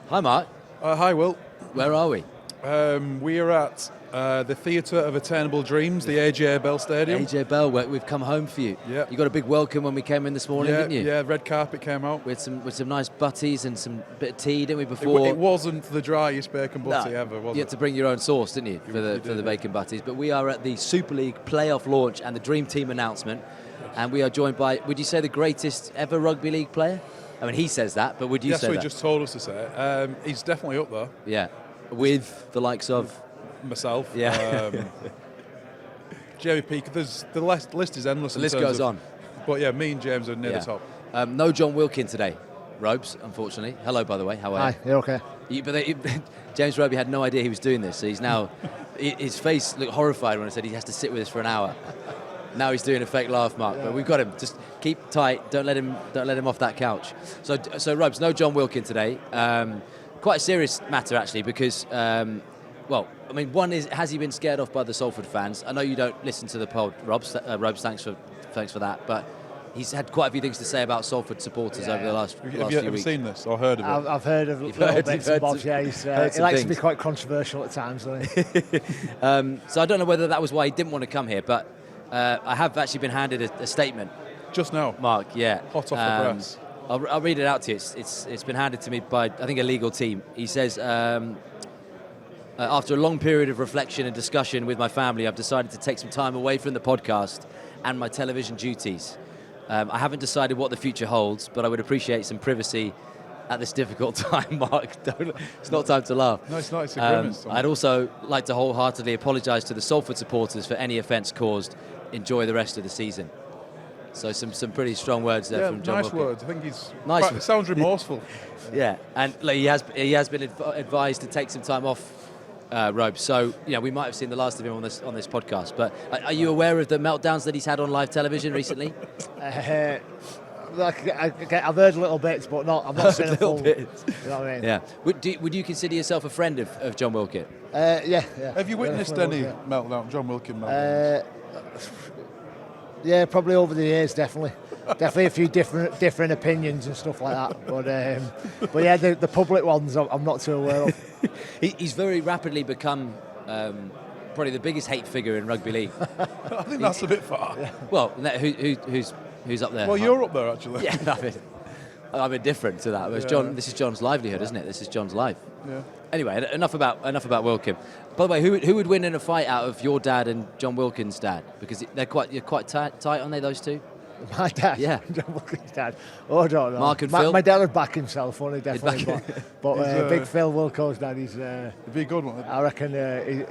Hi, Mark. Hi, Will. Where are we? We are at the Theatre of Attainable Dreams, the AJ Bell Stadium. AJ Bell, we've come home for you. Yeah. You got a big welcome when we came in this morning, didn't you? Yeah, red carpet came out. With some nice butties and some bit of tea, didn't we, before? It wasn't the driest bacon butty ever, was it? You had to bring your own sauce, didn't you, for the bacon butties. But we are at the Super League playoff launch and the Dream Team announcement. And we are joined by, would you say, the greatest ever rugby league player? I mean, he says that, but would you say that? Yes, he just told us to say it. He's definitely up there. Yeah. With the likes of? Myself. Yeah. Jamie Peake. The list is endless. The list goes on. But yeah, me and James are near the top. No John Wilkin today, Robes, unfortunately. Hello, by the way. How are you? Hi, you're okay. James Roby had no idea he was doing this, so he's now, his face looked horrified when I said he has to sit with us for an hour. Now he's doing a fake laugh, Mark, but we've got him. Just keep tight. Don't let him off that couch. So Robes, no John Wilkin today. Quite a serious matter actually, because one is, has he been scared off by the Salford fans? I know you don't listen to the pod, Robes. Thanks for that. But he's had quite a few things to say about Salford supporters over the last few weeks. Have you seen this or heard of it? I've heard of little bits and bobs. Yeah, he likes to be quite controversial at times, doesn't he? So I don't know whether that was why he didn't want to come here, but I have actually been handed a statement. Just now? Mark, yeah. Hot off the press. I'll read it out to you. It's been handed to me by, I think, a legal team. He says, after a long period of reflection and discussion with my family, I've decided to take some time away from the podcast and my television duties. I haven't decided what the future holds, but I would appreciate some privacy at this difficult time, Mark. It's not time to laugh. No, it's not. It's a grimace. I'd also like to wholeheartedly apologise to the Salford supporters for any offence caused. Enjoy the rest of the season. So some pretty strong words there from John nice Wilkin. words. I think he's nice. It sounds remorseful. Yeah, and he has been advised to take some time off, Robe. So we might have seen the last of him on this podcast. But are you aware of the meltdowns that he's had on live television recently? I've heard a little bits, but I'm not saying a full. You know what I mean? Yeah. Would you consider yourself a friend of John Wilkin? Yeah. Have you witnessed any meltdown, John Wilkin meltdowns? Yeah, probably over the years, definitely a few different opinions and stuff like that. But yeah, the public ones I'm not too aware of. He's very rapidly become probably the biggest hate figure in rugby league. I think that's a bit far. Yeah. Well, who's up there? Well, you're up there actually. Yeah, I'm indifferent to that. This is John's livelihood, isn't it? This is John's life. Yeah. Anyway, enough about Wilkin. By the way, who would win in a fight out of your dad and John Wilkin's dad? Because you're quite tight, aren't they, those two? My dad? Yeah. John Wilkin's dad? Oh, I don't know. Mark and Phil? My dad would back himself, only definitely. But Big Phil Wilco's dad, he's... It'd be a good one. I reckon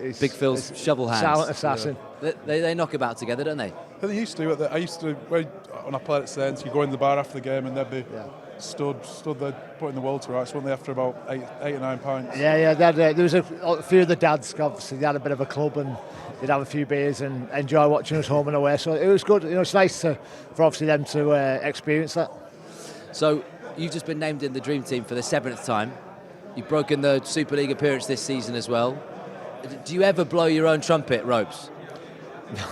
he's... Big Phil's shovel hands. Silent assassin. Yeah. They knock about together, don't they? They used to. When I played at Saints, you go in the bar after the game and they'd be... Yeah. Stood there putting the world to rights, weren't they, after about 8 or 9 pints? Yeah. There was a few of the dads, obviously, they had a bit of a club and they'd have a few beers and enjoy watching us home and away. So it was good. It's nice for obviously them to experience that. So you've just been named in the Dream Team for the 7th time. You've broken the Super League appearance this season as well. Do you ever blow your own trumpet, Ropes?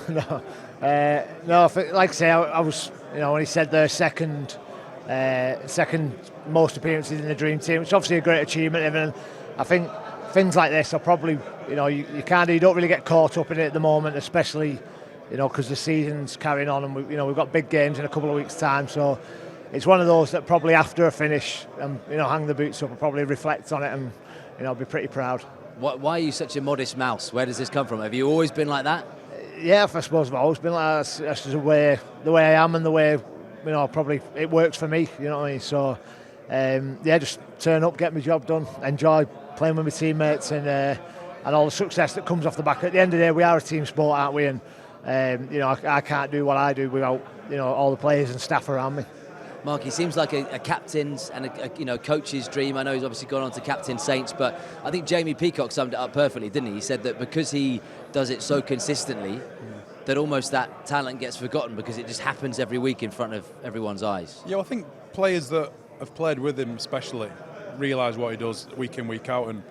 No. Like I say, I was, when he said the second most appearances in the Dream Team, which is obviously a great achievement. And I think things like this are probably, you don't really get caught up in it at the moment, especially, because the season's carrying on and we've got big games in a couple of weeks' time. So it's one of those that probably after a finish and hang the boots up and probably reflect on it and be pretty proud. Why are you such a modest mouse? Where does this come from? Have you always been like that? Yeah, I suppose I've always been like that. That's just the way I am and the way. Probably it works for me, you know what I mean? So, just turn up, get my job done, enjoy playing with my teammates and all the success that comes off the back. At the end of the day, we are a team sport, aren't we? And, I can't do what I do without, all the players and staff around me. Mark, he seems like a captain's and a coach's dream. I know he's obviously gone on to captain Saints, but I think Jamie Peacock summed it up perfectly, didn't he? He said that because he does it so consistently, that almost that talent gets forgotten because it just happens every week in front of everyone's eyes. Yeah, I think players that have played with him especially realise what he does week in, week out. And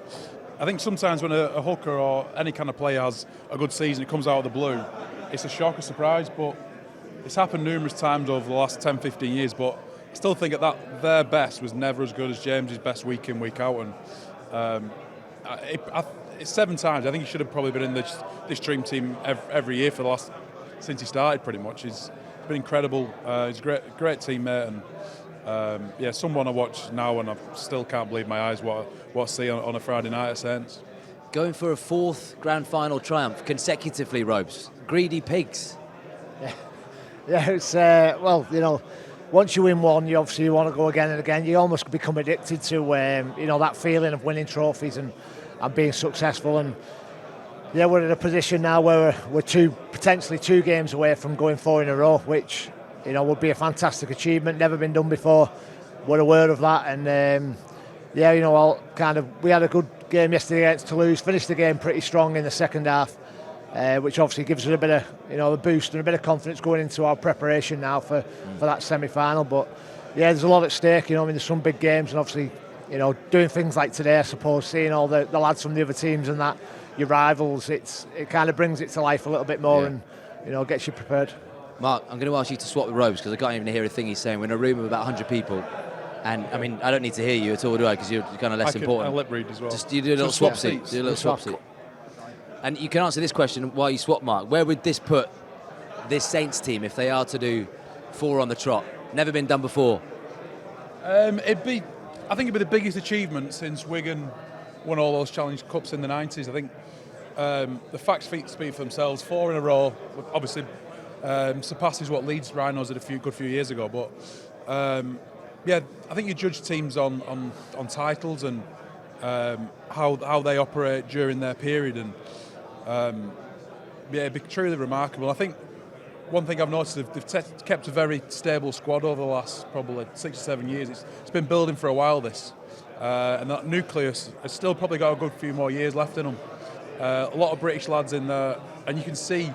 I think sometimes when a hooker or any kind of player has a good season, it comes out of the blue, it's a shock, a surprise, but it's happened numerous times over the last 10, 15 years. But still think that their best was never as good as James's best week in, week out. And it's 7 times. I think he should have probably been in this dream team every year since he started, pretty much. He's been incredible. He's a great teammate, and someone I watch now, and I still can't believe my eyes what I see on a Friday night at Saints. Going for a 4th grand final triumph consecutively, Robes. Greedy pigs. Yeah, it's once you win one, you obviously want to go again and again. You almost become addicted to that feeling of winning trophies and being successful. And yeah, we're in a position now where we're potentially 2 games away from going 4 in a row, which would be a fantastic achievement. Never been done before. We're aware of that, and we had a good game yesterday against Toulouse. Finished the game pretty strong in the second half, which obviously gives us a bit of a boost and a bit of confidence going into our preparation now for that semi-final. But yeah, there's a lot at stake. There's some big games, and obviously doing things like today, I suppose, seeing all the lads from the other teams and that, your rivals, it kind of brings it to life a little bit more, and gets you prepared. Mark, I'm going to ask you to swap with Robes because I can't even hear a thing he's saying. We're in a room of about 100 people. And, I mean, I don't need to hear you at all, do I? Because you're kind of less important. I lip read as well. Just you do a little swap seat. Do a little swap seat. And you can answer this question while you swap, Mark. Where would this put this Saints team if they are to do 4 on the trot? Never been done before. I think it'd be the biggest achievement since Wigan won all those Challenge Cups in the 90s. I think the facts speak for themselves. 4 in a row, obviously, surpasses what Leeds Rhinos did a good few years ago. But I think you judge teams on titles and how they operate during their period, and it'd be truly remarkable. I think one thing I've noticed, they've kept a very stable squad over the last probably 6 or 7 years. It's been building for a while, this, and that nucleus has still probably got a good few more years left in them. A lot of British lads in there, and you can see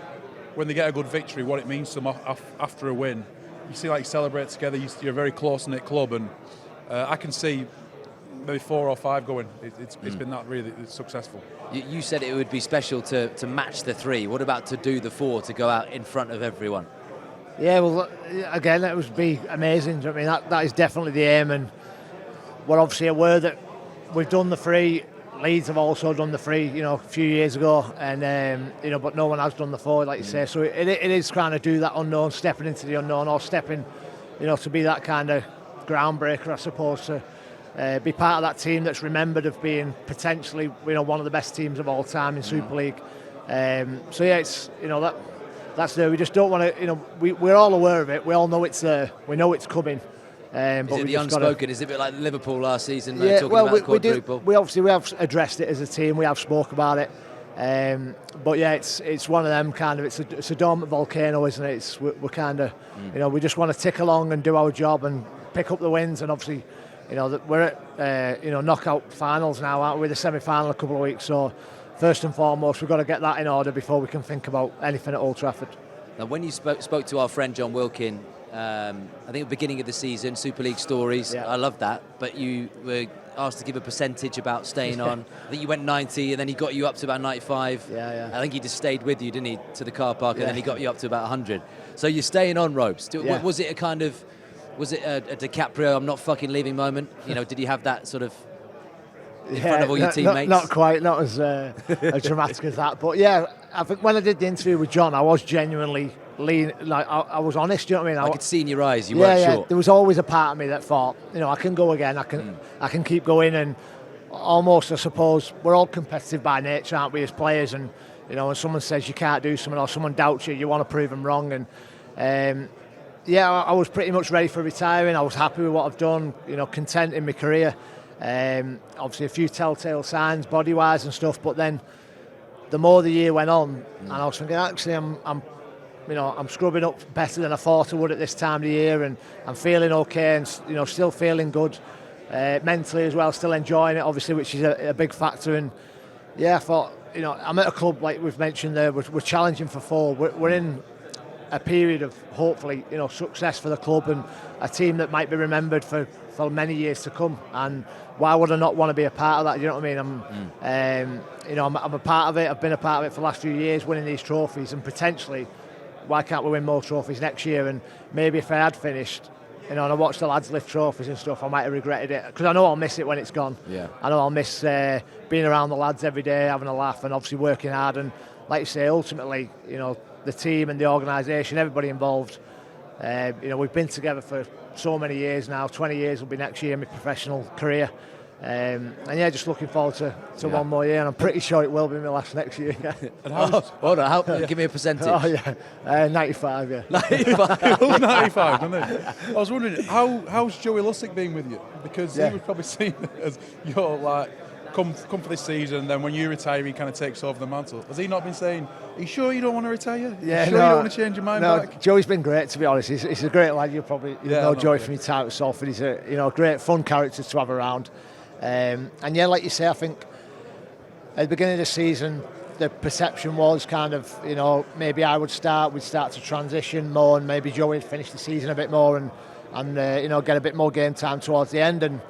when they get a good victory what it means to them after a win. You see, like, you celebrate together. You're a very close-knit club, and I can see maybe 4 or 5 going. It's been that really successful. You said it would be special to match the 3. What about to do the 4 to go out in front of everyone? Yeah, well, again, that would be amazing. I mean, that is definitely the aim, and we're obviously aware that we've done the 3. Leeds have also done the 3, a few years ago, and but no one has done the 4, like you say. So it is trying to do that unknown, stepping into the unknown, or stepping, to be that kind of groundbreaker, I suppose, to be part of that team that's remembered of being potentially, one of the best teams of all time in Super League. So yeah, it's that's there. We just don't want to, we're all aware of it. We all know it's there. We know it's coming. Is it the unspoken? Is it a bit like Liverpool last season? Yeah, talking about quadruple? We have addressed it as a team. We have spoke about it. But yeah, it's one of them kind of. It's a dormant volcano, isn't it? We're kind of, we just want to tick along and do our job and pick up the wins. And obviously, we're at knockout finals now, aren't we? The semi-final in a couple of weeks. So first and foremost, we've got to get that in order before we can think about anything at Old Trafford. Now, when you spoke to our friend John Wilkin, I think at the beginning of the season, Super League stories, I love that, but you were asked to give a percentage about staying on. I think you went 90 and then he got you up to about 95. Yeah. I think he just stayed with you, didn't he, to the car park, and then he got you up to about 100. So you're staying on, Robes. Was it a DiCaprio, I'm not fucking leaving moment? Did you have that sort of in front of all your teammates? Not quite, not as dramatic as that. But yeah, I think when I did the interview with John, I was genuinely lean, like I was honest. You know what I mean? I could see in your eyes you weren't sure. There was always a part of me that thought, I can go again. I can keep going, and almost, I suppose, we're all competitive by nature, aren't we, as players? And when someone says you can't do something or someone doubts you, you want to prove them wrong. And I was pretty much ready for retiring. I was happy with what I've done. Content in my career. Obviously, a few telltale signs, body-wise and stuff. But then, the more the year went on, and I was thinking, actually, I'm scrubbing up better than I thought I would at this time of the year, and I'm feeling okay, and still feeling good mentally as well, still enjoying it, obviously, which is a big factor. And I thought, I'm at a club like we've mentioned there. We're challenging for 4. We're in a period of hopefully success for the club and a team that might be remembered for many years to come. And why would I not want to be a part of that? You know what I mean? I'm a part of it. I've been a part of it for the last few years, winning these trophies, and potentially, why can't we win more trophies next year? And maybe if I had finished, and I watch the lads lift trophies and stuff, I might have regretted it, because I know I'll miss it when it's gone. Yeah. I know I'll miss being around the lads every day, having a laugh, and obviously working hard. And like you say, ultimately, the team and the organisation, everybody involved, we've been together for so many years now. 20 years will be next year in my professional career. And just looking forward to one more year, and I'm pretty sure it will be my last next year. And hold on, give me a percentage. 95, yeah. 95. It was 95, wasn't it? I was wondering, how's Joey Lussick been with you? Because he was probably seen as you're like, come for this season, and then when you retire, he kind of takes over the mantle. Has he not been saying, are you sure you don't want to retire? Yeah, you don't want to change your mind back? Joey's been great, to be honest. He's a great lad. You know Joey from your time at Salford. He's a great, fun character to have around. And like you say, I think at the beginning of the season, the perception was kind of, maybe I would start, we'd start to transition more, and maybe Joey would finish the season a bit more and get a bit more game time towards the end. And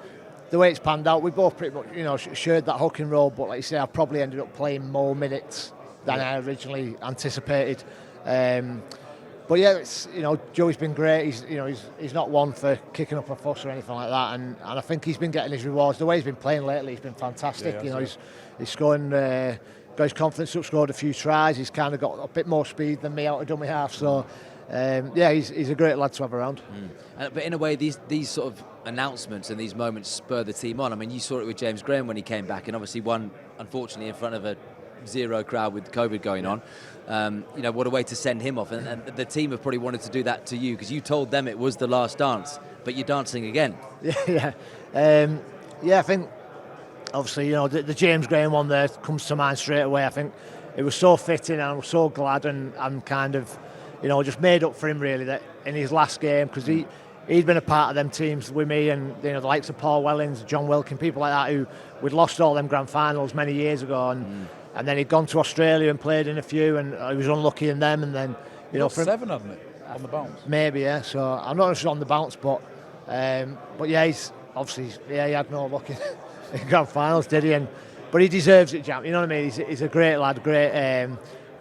the way it's panned out, we both pretty much, shared that hooking role, but like you say, I probably ended up playing more minutes than I originally anticipated. But yeah, it's Joey's been great. He's not one for kicking up a fuss or anything like that, and I think he's been getting his rewards. The way he's been playing lately, he's been fantastic. He's scoring, got his confidence up, scored a few tries. He's kind of got a bit more speed than me out of dummy half. So he's a great lad to have around. But in a way, these sort of announcements and these moments spur the team on. I mean, you saw it with James Graham when he came back, and obviously won, unfortunately, in front of a zero crowd with COVID going on. What a way to send him off, and the team have probably wanted to do that to you, because you told them it was the last dance, but you're dancing again. I think obviously the James Graham one there comes to mind straight away. I think it was so fitting, and I was so glad and kind of just made up for him really that in his last game, because he'd been a part of them teams with me, and the likes of Paul Wellings, John Wilkin, people like that, who we'd lost all them grand finals many years ago, and then he'd gone to Australia and played in a few, and he was unlucky in them, and then for 7, hadn't it, on the bounce? Maybe, yeah. So I'm not sure on the bounce, but he's obviously he had no luck in grand finals, did he? But he deserves it, Jam. You know what I mean? He's a great lad,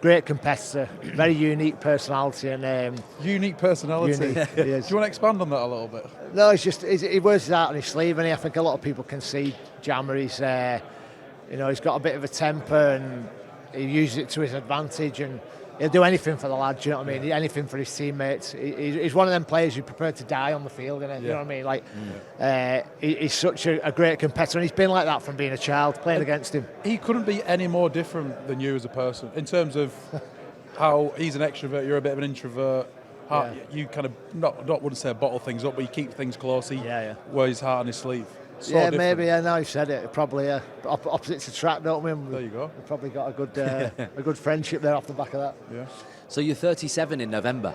great competitor, very unique personality, and unique personality. Unique, Do you want to expand on that a little bit? No, it's just he wears it out on his sleeve, and I think a lot of people can see Jammer. He's got a bit of a temper, and he uses it to his advantage, and he'll do anything for the lads. You know what I mean? Anything for his teammates. He's one of them players who prepared to die on the field, isn't he? You know what I mean? He's such a great competitor, and he's been like that from being a child, playing against him. He couldn't be any more different than you as a person, in terms of how he's an extrovert, you're a bit of an introvert. How you kind of wouldn't say bottle things up, but you keep things close. He wears his heart on his sleeve. So different. Maybe. Now you've said it. Probably opposites attract, don't we? There you go. We've probably got a good friendship there off the back of that. Yeah. So you're 37 in November.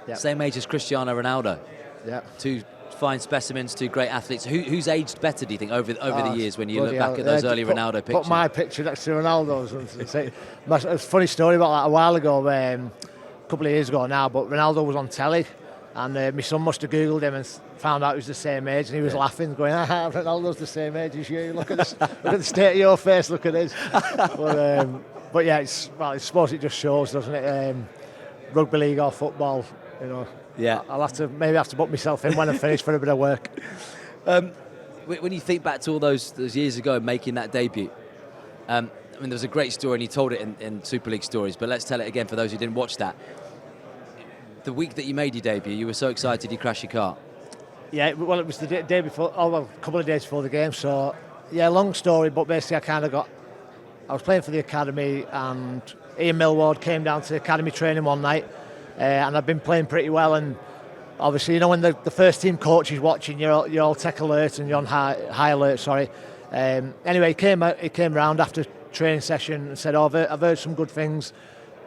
Yep. Same age as Cristiano Ronaldo. Yeah. Two fine specimens, two great athletes. Who's aged better, do you think, over the years when you look back at those early Ronaldo pictures? Put my picture next to Ronaldo's. It's a funny story about that a while ago, a couple of years ago now, but Ronaldo was on telly, and my son must have Googled him and found out he was the same age, and he was laughing, going, Ronaldo's the same age as you. Look at this, look at the state of your face, look at this. But yeah, I suppose it just shows, doesn't it? Rugby league or football, Yeah. I'll have to book myself in when I'm finished for a bit of work. When you think back to all those years ago making that debut, there was a great story, and you told it in Super League Stories, but let's tell it again for those who didn't watch that. The week that you made your debut, you were so excited you crashed your car. Yeah, well, it was the day before, a couple of days before the game, so yeah, long story, but basically I was playing for the academy, and Ian Millward came down to academy training one night, and I've been playing pretty well, and obviously, when the first team coach is watching, you're all tech alert and you're on high alert, sorry. Anyway, he came round after training session and said, I've heard some good things.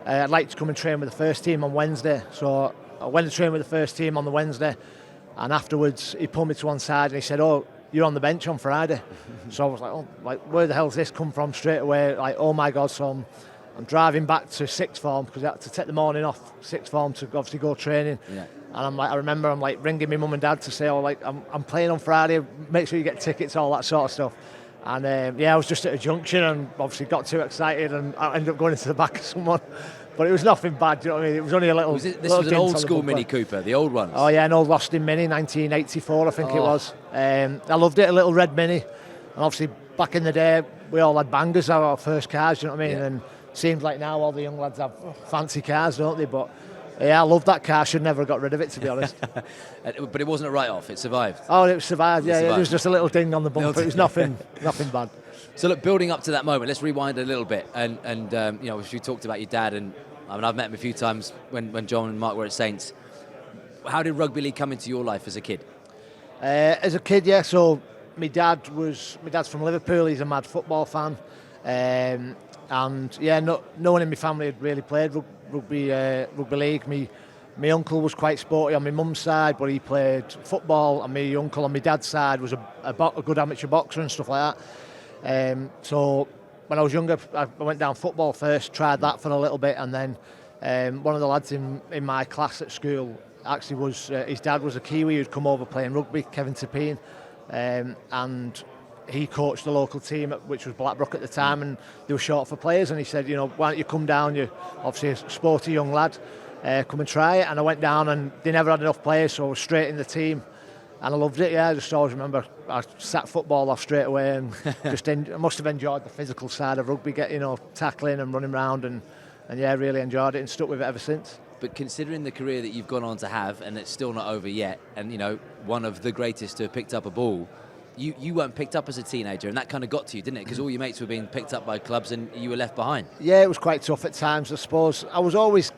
I'd like to come and train with the first team on Wednesday. So I went to train with the first team on the Wednesday, and afterwards he pulled me to one side and he said, you're on the bench on Friday. So I was like, where the hell's this come from straight away? Like, oh my God, so I'm driving back to sixth form, because I had to take the morning off sixth form to obviously go training. Yeah. And I remember ringing my mum and dad to say, I'm playing on Friday, make sure you get tickets, all that sort of stuff. And I was just at a junction and obviously got too excited, and I ended up going into the back of someone. But it was nothing bad, do you know what I mean? It was only a little... This little was an dint old on the school bumper. Mini Cooper, the old ones. Oh yeah, an old Austin Mini, 1984 I think it was. I loved it, a little red Mini. And obviously back in the day, we all had bangers, our first cars, do you know what I mean? Yeah. And it seems like now all the young lads have fancy cars, don't they? But yeah, I loved that car, should never have got rid of it, to be honest. But it wasn't a write-off, it survived. Oh, it survived, yeah, survived. there was just a little ding on the bumper, it was nothing bad. So look, building up to that moment, let's rewind a little bit. And you know, you talked about your dad, and I mean, I've met him a few times when John and Mark were at Saints. How did rugby league come into your life as a kid? As a kid, yeah, so my dad's from Liverpool, he's a mad football fan. And yeah, no one in my family had really played rugby league. My uncle was quite sporty on my mum's side, but he played football, and my uncle on my dad's side was a good amateur boxer and stuff like that. So when I was younger, I went down football first, tried that for a little bit, and then one of the lads in my class at school actually was his dad was a Kiwi who'd come over playing rugby, Kevin Tapine, and he coached the local team, which was Blackbrook at the time, and they were short for players, and he said, you know, why don't you come down, you're obviously a sporty young lad, come and try it. And I went down, and they never had enough players, so I was straight in the team, and I loved it. Yeah, I just always remember I sat football off straight away, and I must have enjoyed the physical side of rugby, tackling and running around, and yeah, really enjoyed it and stuck with it ever since. But considering the career that you've gone on to have, and it's still not over yet, and you know, one of the greatest to have picked up a ball, you weren't picked up as a teenager, and that kind of got to you, didn't it? Because all your mates were being picked up by clubs, and you were left behind. Yeah, it was quite tough at times, I suppose. I was always...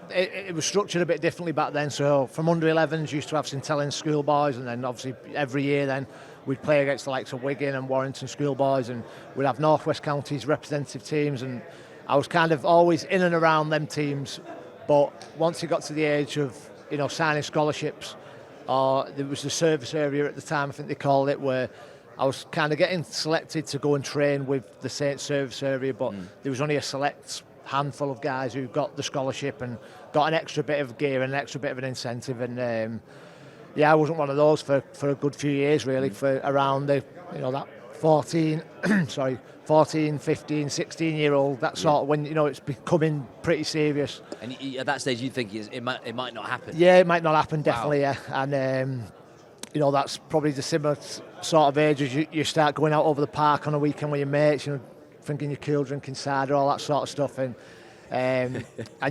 It was structured a bit differently back then, so from under 11s used to have St Helens schoolboys, and then obviously every year then we'd play against the likes of Wigan and Warrington schoolboys, and we'd have North West Counties representative teams, and I was kind of always in and around them teams. But once you got to the age of, you know, signing scholarships, or there was the service area at the time, I think they called it, where I was kind of getting selected to go and train with the Saints service area, but there was only a select handful of guys who got the scholarship and got an extra bit of gear and an extra bit of an incentive, and yeah, I wasn't one of those for a good few years really, for around the, you know, that 14 15 16-year-old, that sort of, when, you know, it's becoming pretty serious. And at that stage you think it might not happen. Yeah, it might not happen, definitely. Wow. Yeah, and you know, that's probably the similar sort of age as you start going out over the park on a weekend with your mates, you know, drinking your cool, drinking cider, all that sort of stuff, and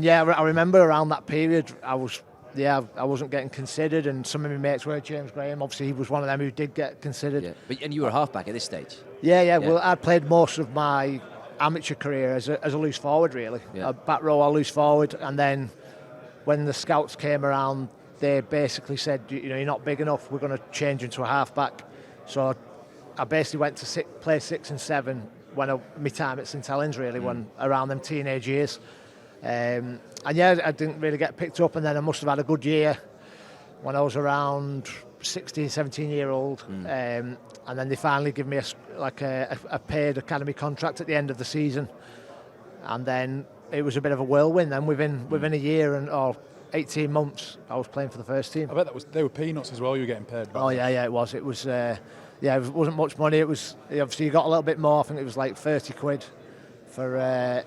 yeah, I remember around that period I wasn't getting considered, and some of my mates were. James Graham, obviously, he was one of them who did get considered. Yeah. And you were a halfback at this stage. Yeah. Well, I played most of my amateur career as a loose forward, really. Yeah. Back row or loose forward, and then when the scouts came around, they basically said, you know, you're not big enough, we're going to change into a halfback. So I basically went to play 6 and 7 when my time at St Helens, really, when around them teenage years. And yeah, I didn't really get picked up, and then I must have had a good year when I was around 16, 17-year-old. And then they finally give me a paid academy contract at the end of the season. And then it was a bit of a whirlwind. Then within a year or 18 months, I was playing for the first team. I bet they were peanuts as well. You were getting paid back. Oh yeah, it was. It was. Yeah, it wasn't much money. It was, obviously you got a little bit more. I think it was like 30 quid for a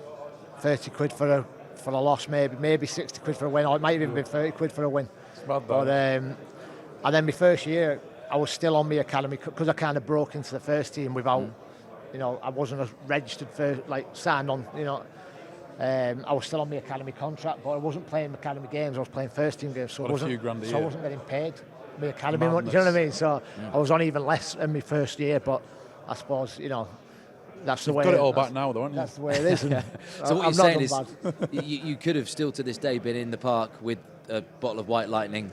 loss, maybe 60 quid for a win, or it might have even been 30 quid for a win. It's mad, but and then my first year, I was still on my academy because I kind of broke into the first team without, you know, I wasn't registered for, like, signed on, you know. I was still on my academy contract, but I wasn't playing academy games. I was playing first team games, so I wasn't getting paid my academy money. Do you know what I mean? So I was on even less in my first year, but I suppose, you know, that's the way. You've got it all back now, though, haven't you? That's the way it is. And so what you're saying is, you could have still to this day been in the park with a bottle of White Lightning,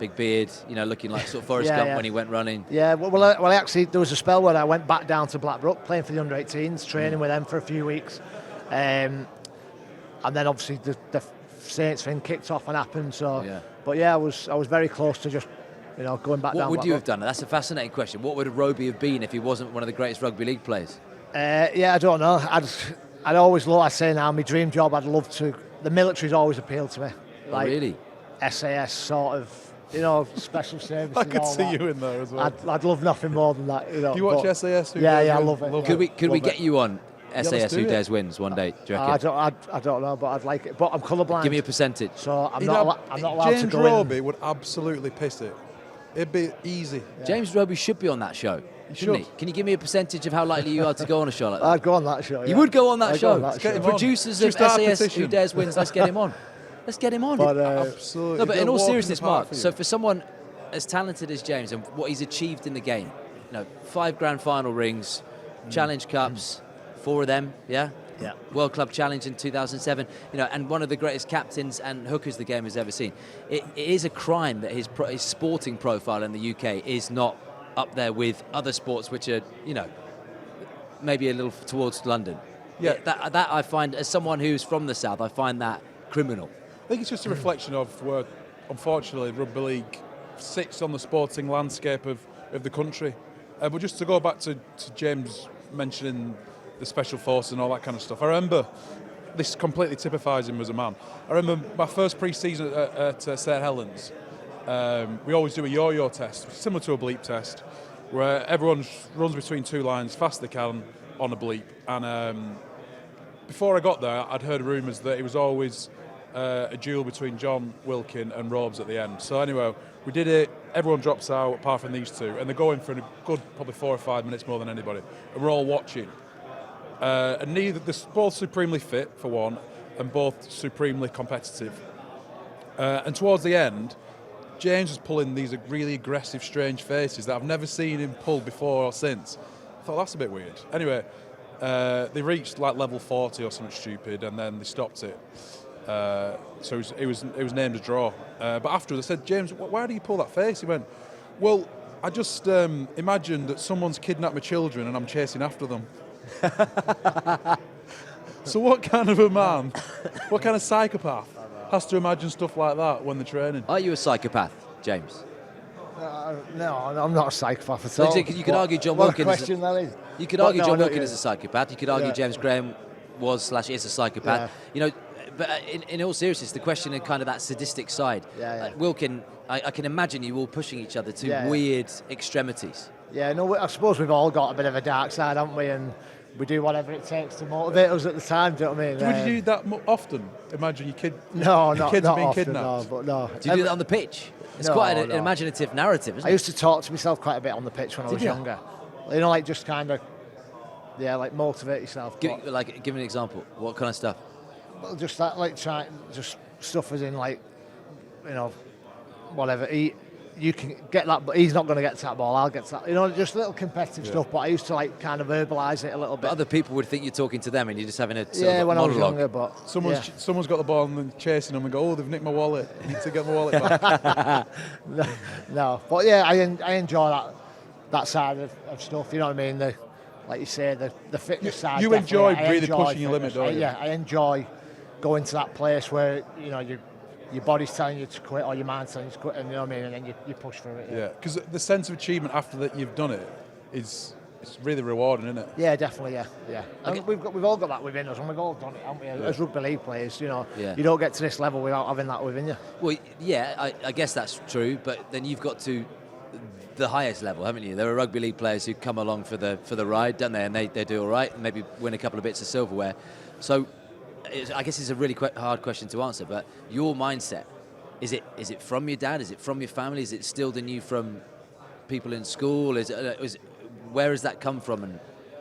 big beard, you know, looking like sort of Forrest Gump when he went running. Yeah, well, actually, there was a spell where I went back down to Blackbrook, playing for the under-18s, training with them for a few weeks, and then obviously the Saints thing kicked off and happened. So, but yeah, I was very close to just, you know, going back down. What would you have done? That's a fascinating question. What would Roby have been if he wasn't one of the greatest rugby league players? Yeah, I don't know. I'd always love. I say now, my dream job. I'd love to. The military's always appealed to me. Like, really? SAS sort of, you know, special services. I could see that. you in there as well. I'd love nothing more than that. You know. Do you watch SAS? Yeah, I love it. Could we get you on SAS Who Dares wins one day? Do you reckon? I don't know, but I'd like it. But I'm colourblind. Give me a percentage. So I'm not allowed James to go Roby in. would absolutely piss it. It'd be easy. Yeah. James Roby should be on that show. Should. Can you give me a percentage of how likely you are to go on a show like that? I'd go on that show. Yeah. You would go on that I'd show. Go on that show. The producers of Start a SAS petition. Who Dares wins. Let's get him on. Let's get him on. But, Absolutely. No, but He'd in go all walk in seriousness, the park Mark. for So you. for someone as talented as James and what he's achieved in the game, 5 grand final rings, Challenge Cups, 4 of them, yeah. World Club Challenge in 2007, and one of the greatest captains and hookers the game has ever seen. It is a crime that his sporting profile in the UK is not up there with other sports which are, maybe a little towards London. Yeah. That I find, as someone who's from the South, I find that criminal. I think it's just a reflection of where, unfortunately, rugby league sits on the sporting landscape of the country. But just to go back to James mentioning the special force and all that kind of stuff, I remember this completely typifies him as a man. I remember my first pre-season at St Helens. We always do a yo-yo test, similar to a bleep test, where everyone runs between 2 lines fast they can on a bleep. And before I got there, I'd heard rumours that it was always a duel between John Wilkin and Robes at the end. So anyway, we did it. Everyone drops out apart from these 2, and they're going for a good probably 4 or 5 minutes more than anybody. And we're all watching. And they're both supremely fit for one, and both supremely competitive. And towards the end, James was pulling these really aggressive, strange faces that I've never seen him pull before or since. I thought that's a bit weird. Anyway, they reached like level 40 or something stupid, and then they stopped it. So it was named a draw. But afterwards, I said, James, why do you pull that face? He went, well, I just imagined that someone's kidnapped my children and I'm chasing after them. So what kind of a man, what kind of psychopath has to imagine stuff like that when they're training? Are you a psychopath, James? No, I'm not a psychopath at all. You could argue John What Wilkins. a question that is. You could argue John Wilkins yeah. is a psychopath. You could argue James Graham was/is a psychopath. But in all seriousness, the question in kind of that sadistic side, Wilkin, I can imagine you all pushing each other to weird extremities. Yeah, no, I suppose we've all got a bit of a dark side, haven't we? And we do whatever it takes to motivate us at the time. Do you know what I mean? Would you do that often? Imagine your kids being not often, kidnapped. no, but no. Do you do that on the pitch? It's quite an imaginative narrative, isn't it? I used to talk to myself quite a bit on the pitch when I was younger. Like just kind of, like motivate yourself. Give me an example. What kind of stuff? Well, just that, like just stuff as in like, whatever. You can get that, but he's not going to get to that ball. I'll get to that. Just little competitive stuff. But I used to like kind of verbalise it a little bit. But other people would think you're talking to them, and you're just having a when monologue. I was younger. But someone's got the ball and then chasing them and go, oh, they've nicked my wallet. I need to get my wallet back. no, but yeah, I enjoy that side of stuff. You know what I mean? Like you say, the fitness side. You enjoy really pushing your limit, don't you? Yeah, I enjoy going to that place where your body's telling you to quit or your mind's telling you to quit, and you know what I mean, and then you push for it. Yeah, because the sense of achievement after that you've done it it's really rewarding, isn't it? Yeah, definitely. Yeah. And we've all got that within us, and we've all done it, haven't we? As rugby league players, you don't get to this level without having that within you. Well, yeah, I guess that's true, but then you've got to the highest level, haven't you? There are rugby league players who come along for the ride, don't they? And they do all right, and maybe win a couple of bits of silverware. So I guess it's a really hard question to answer, but your mindset, is it from your dad? Is it from your family? Is it instilled in you from people in school? Where has that come from? And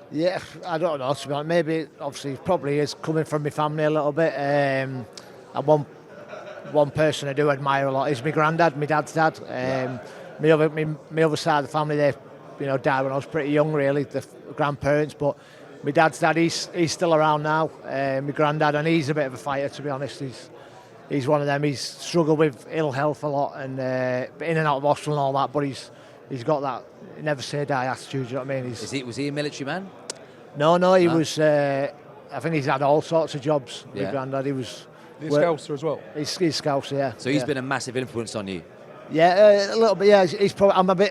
yeah, I don't know. To be honest, maybe obviously probably is coming from my family a little bit. And one person I do admire a lot is my granddad, my dad's dad. My other side of the family, they died when I was pretty young, really, the grandparents, but my dad's dad, he's still around now, my granddad, and he's a bit of a fighter, to be honest. He's one of them. He's struggled with ill health a lot and in and out of hospital and all that, but he's got that never say die attitude, you know what I mean? Was he a military man? No, he was, I think he's had all sorts of jobs, my granddad. He's Scouser as well? He's Scouser, yeah. So he's been a massive influence on you? Yeah, a little bit, yeah. He's probably,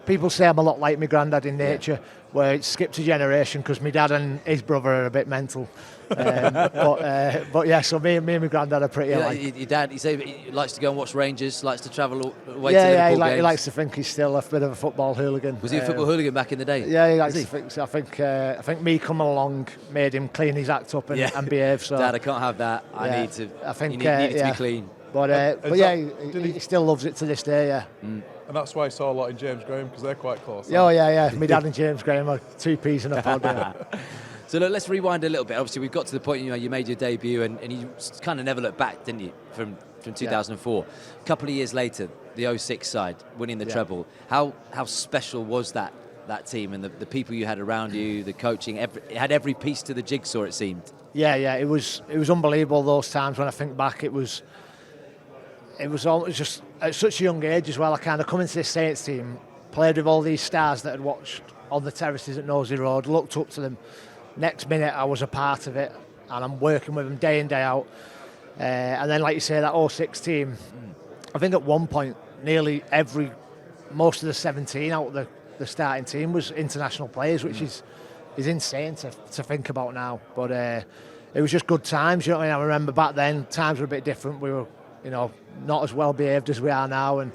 people say I'm a lot like my granddad in nature, where it skipped a generation because my dad and his brother are a bit mental. But yeah, so me and my granddad are pretty alike. Your dad, you say he likes to go and watch Rangers, likes to travel away to Yeah, Liverpool games. he likes to think he's still a bit of a football hooligan. Was he a football hooligan back in the day? Yeah, he likes to think so. I think me coming along made him clean his act up and behave. So Dad, I can't have that. I need to. I think you need to be clean. But yeah, he still loves it to this day. Yeah. And that's why I saw a lot in James Graham, because they're quite close. Oh yeah. My dad and James Graham are two peas in a pod. Yeah. So look, let's rewind a little bit. Obviously, we've got to the point, you made your debut and you kind of never looked back, didn't you, from 2004. A couple of years later, the 06 side, winning the treble. How special was that team and the people you had around you, the coaching? It had every piece to the jigsaw, it seemed. Yeah, it was unbelievable those times. When I think back, it was just at such a young age as well. I kind of come into this Saints team, played with all these stars that had watched on the terraces at Nosey Road, looked up to them. Next minute, I was a part of it, and I'm working with them day in, day out. And then, like you say, that 06 team, I think at one point, most of the 17 out of the starting team was international players, which is insane to think about now. But it was just good times, you know what I mean? I remember back then, times were a bit different. We were, not as well behaved as we are now, and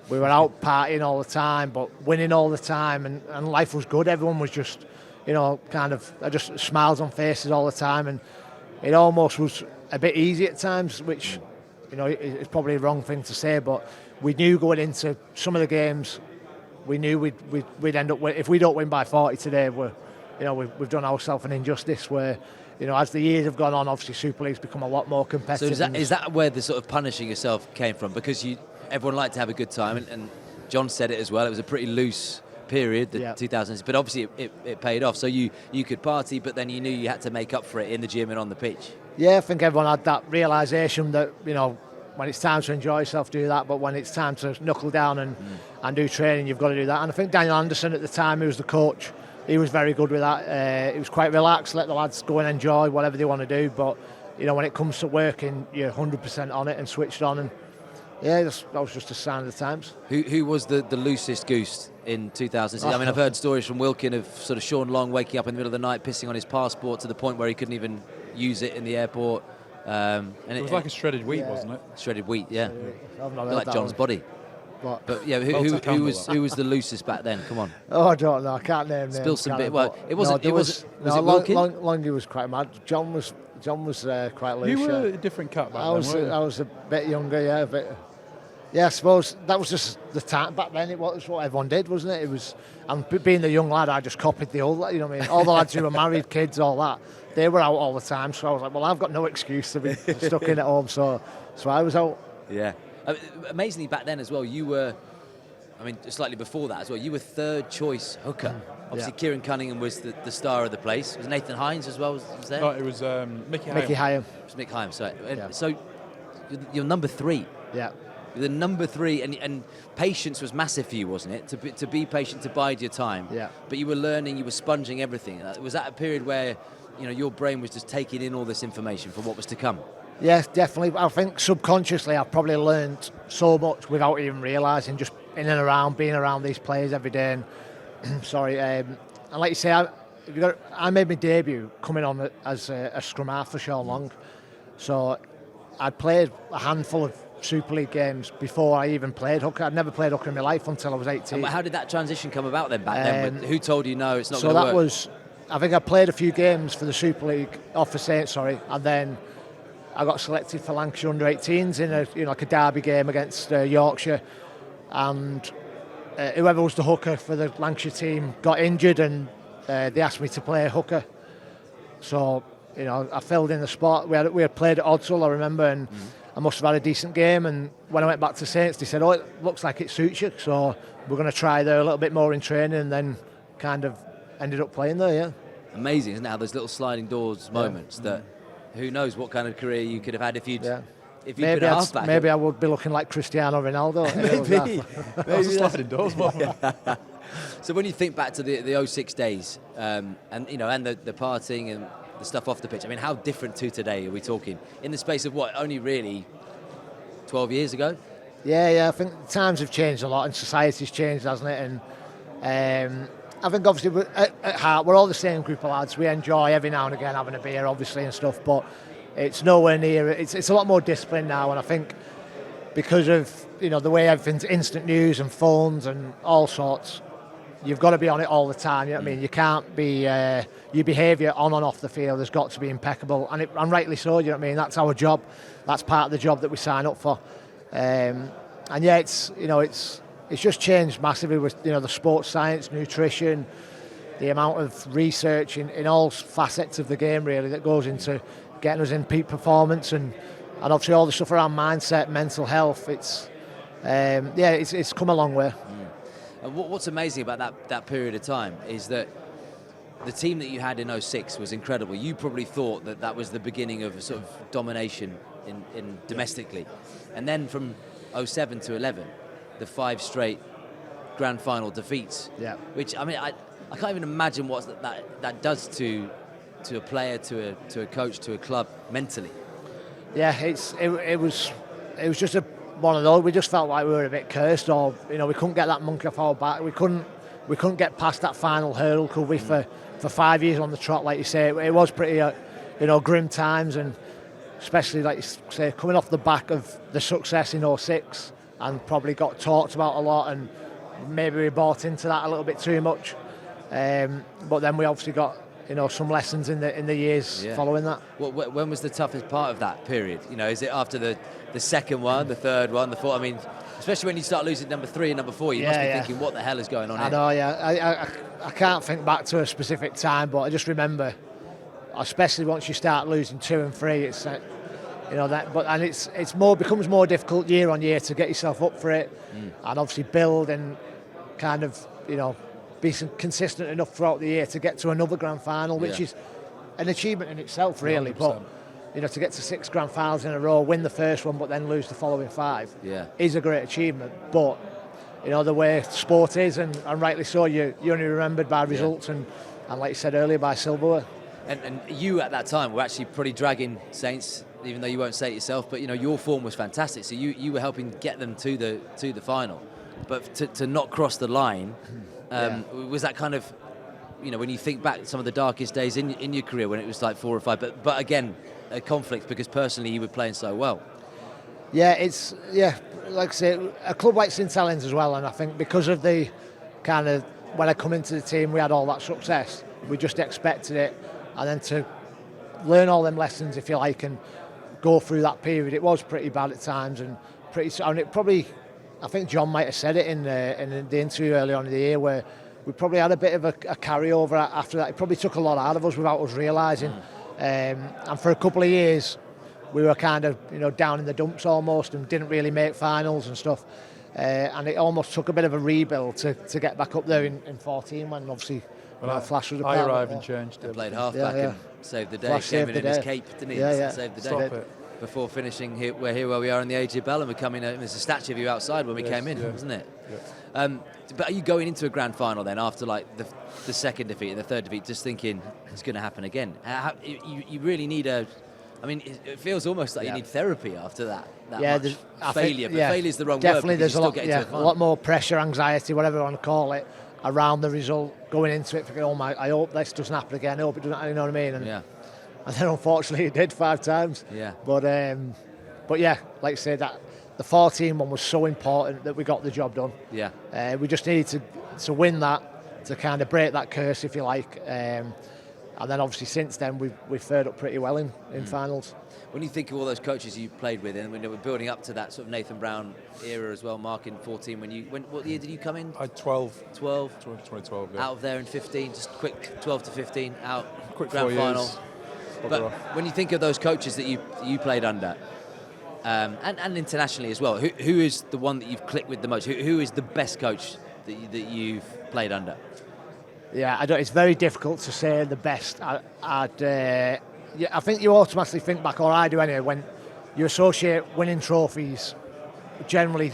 we were out partying all the time, but winning all the time, and life was good. Everyone was just, just smiles on faces all the time, and it almost was a bit easy at times, which, is probably a wrong thing to say, but we knew going into some of the games, we knew we'd end up if we don't win by 40 today, we've done ourselves an injustice. Where, as the years have gone on, obviously Super League's become a lot more competitive. So is that where the sort of punishing yourself came from? Because everyone liked to have a good time, and John said it as well. It was a pretty loose period, the 2000s, but obviously it paid off. So you could party, but then you knew you had to make up for it in the gym and on the pitch. Yeah, I think everyone had that realisation that, when it's time to enjoy yourself, do that, but when it's time to knuckle down and do training, you've got to do that. And I think Daniel Anderson at the time, who was the coach, he was very good with that. He was quite relaxed, let the lads go and enjoy whatever they want to do, but when it comes to working, you're 100% on it and switched on, and that was just a sign of the times. Who was the loosest goose in 2006? I mean, I've heard stories from Wilkin of sort of Sean Long waking up in the middle of the night, pissing on his passport to the point where he couldn't even use it in the airport. And it was like a shredded wheat, wasn't it? Shredded wheat, yeah. Like John's body. But yeah, who was the loosest back then? Come on. Oh, I don't know. I can't name names. Spill some bit. Well, it wasn't. Was it Wilkin? Longy was quite mad. John was quite loose. You were a different cat back then. I was a bit younger, yeah. Yeah, I suppose that was just the time back then. It was what everyone did, wasn't it? It was, and being the young lad, I just copied the old lad. You know what I mean? All the lads who were married, kids, all that, they were out all the time. So I was like, well, I've got no excuse to be stuck in at home. So I was out. Yeah. Amazingly, back then as well, you were, slightly before that as well, you were third choice hooker. Obviously, Kieran Cunningham was the star of the place. Was Nathan Hines as well was there? No, it was Mickey Hyam. Mickey Hyam. It was Mick Hyam, sorry. So you're number 3. Yeah. The number 3, and patience was massive for you, wasn't it? To be patient, to bide your time. Yeah. But you were learning, you were sponging everything. Was that a period where, your brain was just taking in all this information for what was to come? Yeah, definitely. I think subconsciously I've probably learned so much without even realising, just in and around, being around these players every day. And and like you say, I made my debut coming on as a scrum half for Sean Long. So I'd played a handful of Super League games before I even played hooker. I'd never played hooker in my life until I was 18. And how did that transition come about then back then? Who told you no, it's not going to work? So I think I played a few games for the Super League, for Saints, and then I got selected for Lancashire under-18s in like a derby game against Yorkshire, and whoever was the hooker for the Lancashire team got injured, and they asked me to play hooker. So I filled in the spot. We had played at Odsall, I remember, and I must have had a decent game. And when I went back to Saints, they said, "Oh, it looks like it suits you, so we're going to try there a little bit more in training," and then kind of ended up playing there. Yeah. Amazing, isn't it? How those little sliding doors moments that. Who knows what kind of career you could have had if you'd been a halfback. Maybe I would be looking like Cristiano Ronaldo. Maybe. Maybe sliding doors moment. So when you think back to the 06 days, and the partying and the stuff off the pitch, how different to today are we talking? In the space of only really 12 years ago? Yeah, I think times have changed a lot and society's changed, hasn't it? And I think obviously at heart we're all the same group of lads. We enjoy every now and again having a beer, obviously, and stuff, but it's nowhere near. It's a lot more disciplined now, and I think because of the way everything's instant news and phones and all sorts, you've got to be on it all the time. You know what I mean? You can't be your behaviour on and off the field has got to be impeccable, and rightly so. You know what I mean? That's our job. That's part of the job that we sign up for. And yeah, it's just changed massively with the sports science, nutrition, the amount of research in all facets of the game really that goes into getting us in peak performance, and obviously all the stuff around mindset, mental health. It's come a long way. And what's amazing about that period of time is that the team that you had in 06 was incredible. You probably thought that was the beginning of a sort of domination in domestically, and then from 07 to 11, the 5 straight grand final defeats. Yeah. Which I mean, I can't even imagine what that does to a player, to a coach, to a club mentally. Yeah, it was just one of those. We just felt like we were a bit cursed, or we couldn't get that monkey off our back. We couldn't get past that final hurdle, could we? For 5 years on the trot, like you say, it was pretty grim times, and especially like you say, coming off the back of the success in 06, and probably got talked about a lot, and maybe we bought into that a little bit too much. But then we obviously got some lessons in the years following that. When was the toughest part of that period? Is it after the second one, the third one, the fourth? I mean, especially when you start losing number 3 and number 4, you must be thinking, what the hell is going on here? I know, yeah. I can't think back to a specific time, but I just remember, especially once you start losing 2 and 3, it's that, and it's becomes more difficult year on year to get yourself up for it, and obviously build and kind of be consistent enough throughout the year to get to another grand final, which is an achievement in itself, really. 100%. But to get to 6 grand finals in a row, win the first one, but then lose the following 5, is a great achievement. But the way sport is, and rightly so, you're only remembered by results, and like you said earlier, by silverware. And you at that time were actually pretty dragging Saints, even though you won't say it yourself. But your form was fantastic, so you were helping get them to the final. But to not cross the line. Was that kind of, when you think back some of the darkest days in your career when it was like 4 or 5, but again, a conflict because personally you were playing so well? Yeah, like I say, a club like St Helens as well, and I think because of the kind of, when I come into the team we had all that success, we just expected it, and then to learn all them lessons, if you like, and go through that period, it was pretty bad at times, and it probably, I think John might have said it in the interview earlier on in the year, where we probably had a bit of a carryover after that. It probably took a lot out of us without us realising. And for a couple of years, we were kind of down in the dumps almost, and didn't really make finals and stuff. And it almost took a bit of a rebuild to get back up there in 14, when obviously Flash was a part. I arrived and changed it. Played half-back and saved the day. Flash came saved in the his day. cape, didn't he? Saved the day. Stop it. Before finishing here where we are in the age of Bellum, there's a statue of you outside when we came in, wasn't it? Yeah. But are you going into a grand final then after like the second defeat and the third defeat, just thinking it's going to happen again? You really need it feels almost like you need therapy after that much failure. But failure is the wrong definitely word. There's a lot, lot more pressure, anxiety, whatever you want to call it, around the result, going into it thinking, I hope this doesn't happen again. I hope it doesn't. You know what I mean? And then unfortunately it did 5 times. Yeah. But yeah, like I said, that the 14 one was so important that we got the job done. Yeah. We just needed to win that, to kind of break that curse, if you like. And then obviously since then we've fared up pretty well in finals. When you think of all those coaches you played with, and when they were building up to that sort of Nathan Brown era as well, Mark in 14, what year did you come in? I had 12. 2012, yeah. Out of there in 15, just quick 12 to 15, out, quick grand 4 final. years. But when you think of those coaches that you played under, and internationally as well, who is the one that you've clicked with the most? Who is the best coach that you've played under? Yeah, it's very difficult to say the best. I think you automatically think back, or I do anyway, when you associate winning trophies, generally,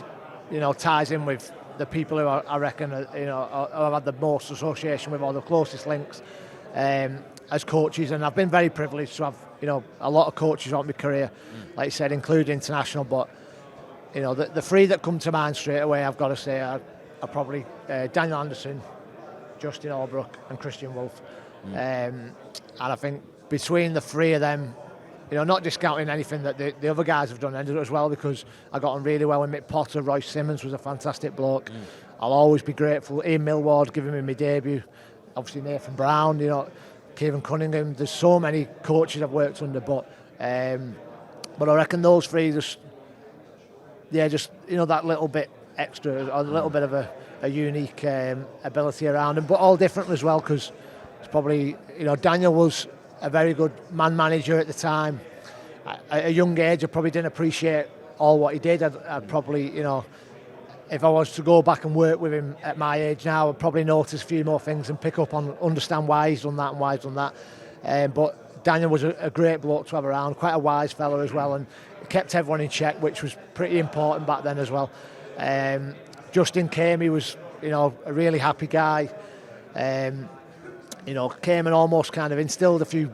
ties in with the people who I reckon, have had the most association with, or the closest links. As coaches, and I've been very privileged to have a lot of coaches throughout my career, like you said, including international. But the 3 that come to mind straight away, I've got to say, are probably Daniel Anderson, Justin Albrook and Christian Wolf. And I think between the three of them, not discounting anything that the other guys have done as well, because I got on really well with Mick Potter. Royce Simmons was a fantastic bloke. I'll always be grateful. Ian Millward giving me my debut. Obviously Nathan Brown, Kevin Cunningham. There's so many coaches I've worked under, but I reckon those three just that little bit extra, a little bit of a unique ability around them, but all different as well, because it's probably, Daniel was a very good man manager at the time. At a young age, I probably didn't appreciate all what he did. I'd probably, if I was to go back and work with him at my age now, I'd probably notice a few more things and pick up on, understand why he's done that and why he's done that. But Daniel was a great bloke to have around, quite a wise fella as well, and kept everyone in check, which was pretty important back then as well. Justin came, he was, a really happy guy. Came and almost kind of instilled a few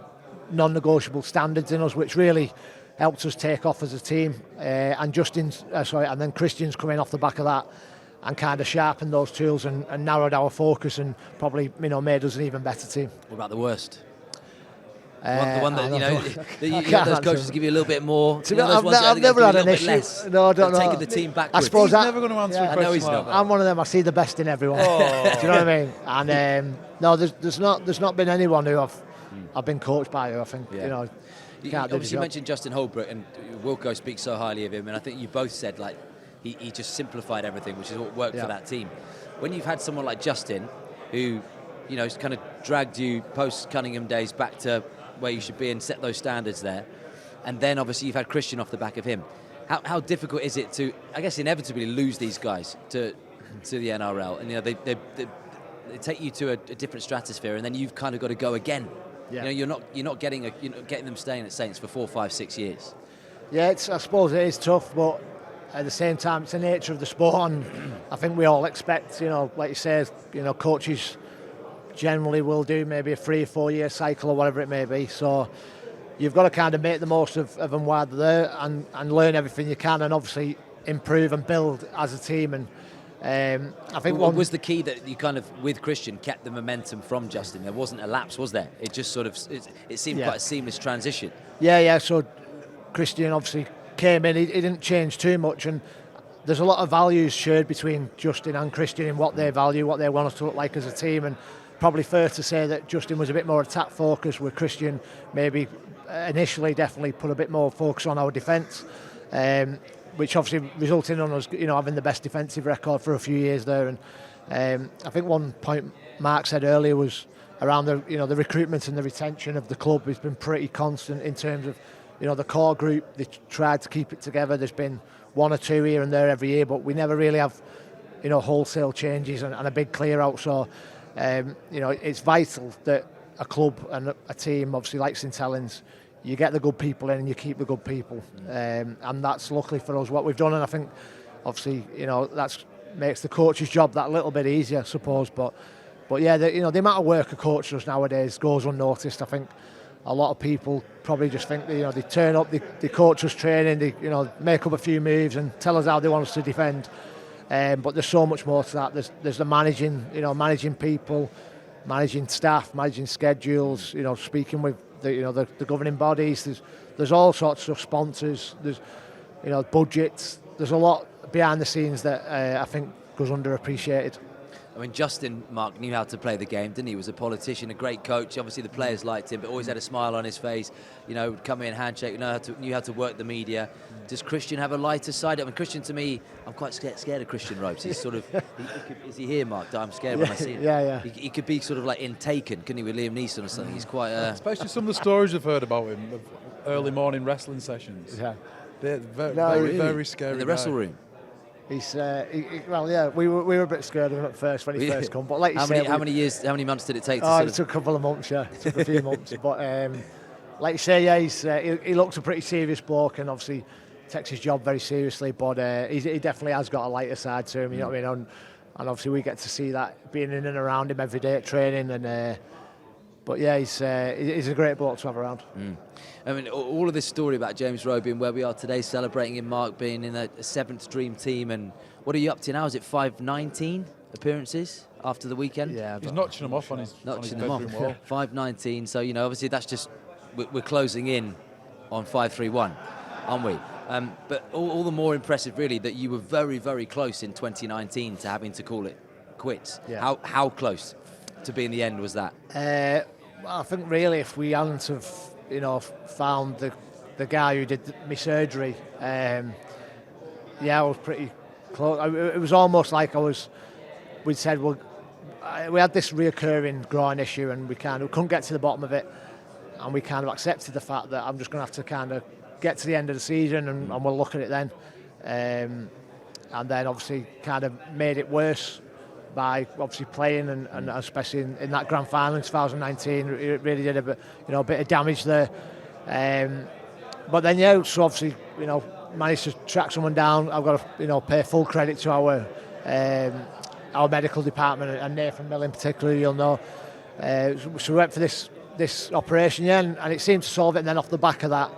non-negotiable standards in us, which really helped us take off as a team. And then Christian's coming off the back of that and kind of sharpened those tools and narrowed our focus and probably, made us an even better team. What about the worst? The one that those coaches give you a little bit more. I've never had an issue. No, I don't know. Taking the team backwards. I suppose he's never going to answer a question. I know he's not. I'm one of them. I see the best in everyone. Oh. Do you know what I mean? And no, there's not been anyone who I've been coached by who I think You obviously mentioned Justin Holbrook, and Wilco speaks so highly of him, and I think you both said he just simplified everything, which is what worked for that team. When you've had someone like Justin, who has kind of dragged you post Cunningham days back to where you should be and set those standards there, and then obviously you've had Christian off the back of him. How difficult is it to, I guess, inevitably lose these guys to the NRL, and they take you to a different stratosphere, and then you've kind of got to go again. Yeah. You're not getting them staying at Saints for 4, 5, 6 years. Yeah, I suppose it is tough, but at the same time, it's the nature of the sport, and I think we all expect, like you say, coaches generally will do maybe a 3 or 4 year cycle or whatever it may be. So you've got to kind of make the most of them while they're there and learn everything you can, and obviously improve and build as a team. And I think what was the key that you kind of, with Christian, kept the momentum from Justin? There wasn't a lapse, was there? It just sort of it seemed quite a seamless transition. Yeah. So Christian obviously came in. He didn't change too much, and there's a lot of values shared between Justin and Christian in what they value, what they want us to look like as a team. And probably fair to say that Justin was a bit more attack focused, with Christian maybe initially definitely put a bit more focus on our defence, which obviously resulted in us having the best defensive record for a few years there. And I think one point Mark said earlier was around the recruitment and the retention of the club has been pretty constant in terms of the core group. They tried to keep it together. There's been 1 or 2 here and there every year, but we never really have wholesale changes and a big clear out. So it's vital that a club and a team, obviously like St Helens, you get the good people in and you keep the good people, and that's luckily for us what we've done. And I think obviously that makes the coach's job that little bit easier, I suppose. But yeah, the amount of work a coach does nowadays goes unnoticed. I think a lot of people probably just think they turn up, they coach us training, they make up a few moves and tell us how they want us to defend. But there's so much more to that. There's the managing people, managing staff, managing schedules. Speaking with the governing bodies. There's all sorts of sponsors. There's budgets. There's a lot behind the scenes that I think goes underappreciated. I mean, Justin, Mark, knew how to play the game, didn't he? He was a politician, a great coach. Obviously, the players liked him, but always had a smile on his face. Would come in, handshake, knew how to work the media. Does Christian have a lighter side? I mean, Christian, to me, I'm quite scared of Christian Ropes. He's sort of, is he here, Mark? I'm scared when I see him. Yeah. He could be sort of like in Taken, couldn't he, with Liam Neeson or something? He's quite... Especially some of the stories I've heard about him, of early morning wrestling sessions. Yeah. They're very scary. In the wrestle room? He's we were a bit scared of him at first when he first come, but like you said, how many months did it take? It took a couple of months. Yeah, it took a few months. But like you say, he looks a pretty serious bloke, and obviously takes his job very seriously. But he definitely has got a lighter side to him. You know what I mean? And obviously we get to see that being in and around him every day at training. And but yeah, he's a great bloke to have around. I mean, all of this story about James Roby and where we are today, celebrating him, Mark being in a 7th Dream team, and what are you up to now? Is it 519? appearances after the weekend. Yeah, He's notching them off on his bedroom wall. 519. So obviously that's just we're closing in on 531, aren't we? But all the more impressive, really, that you were very, very close in 2019 to having to call it quits. Yeah. How close to be in the end was that? Well, I think really if we hadn't have, found the guy who did my surgery, I was pretty close. It was almost like we'd said, well, we had this reoccurring groin issue and we couldn't get to the bottom of it, and we kind of accepted the fact that I'm just going to have to kind of get to the end of the season and we'll look at it then. And then obviously kind of made it worse by obviously playing and especially in that grand final in 2019, it really did a bit of damage there. But then so obviously managed to track someone down. I've got to pay full credit to our medical department and Nathan Mill in particular. You'll know. So we went for this operation, and it seemed to solve it. And then off the back of that,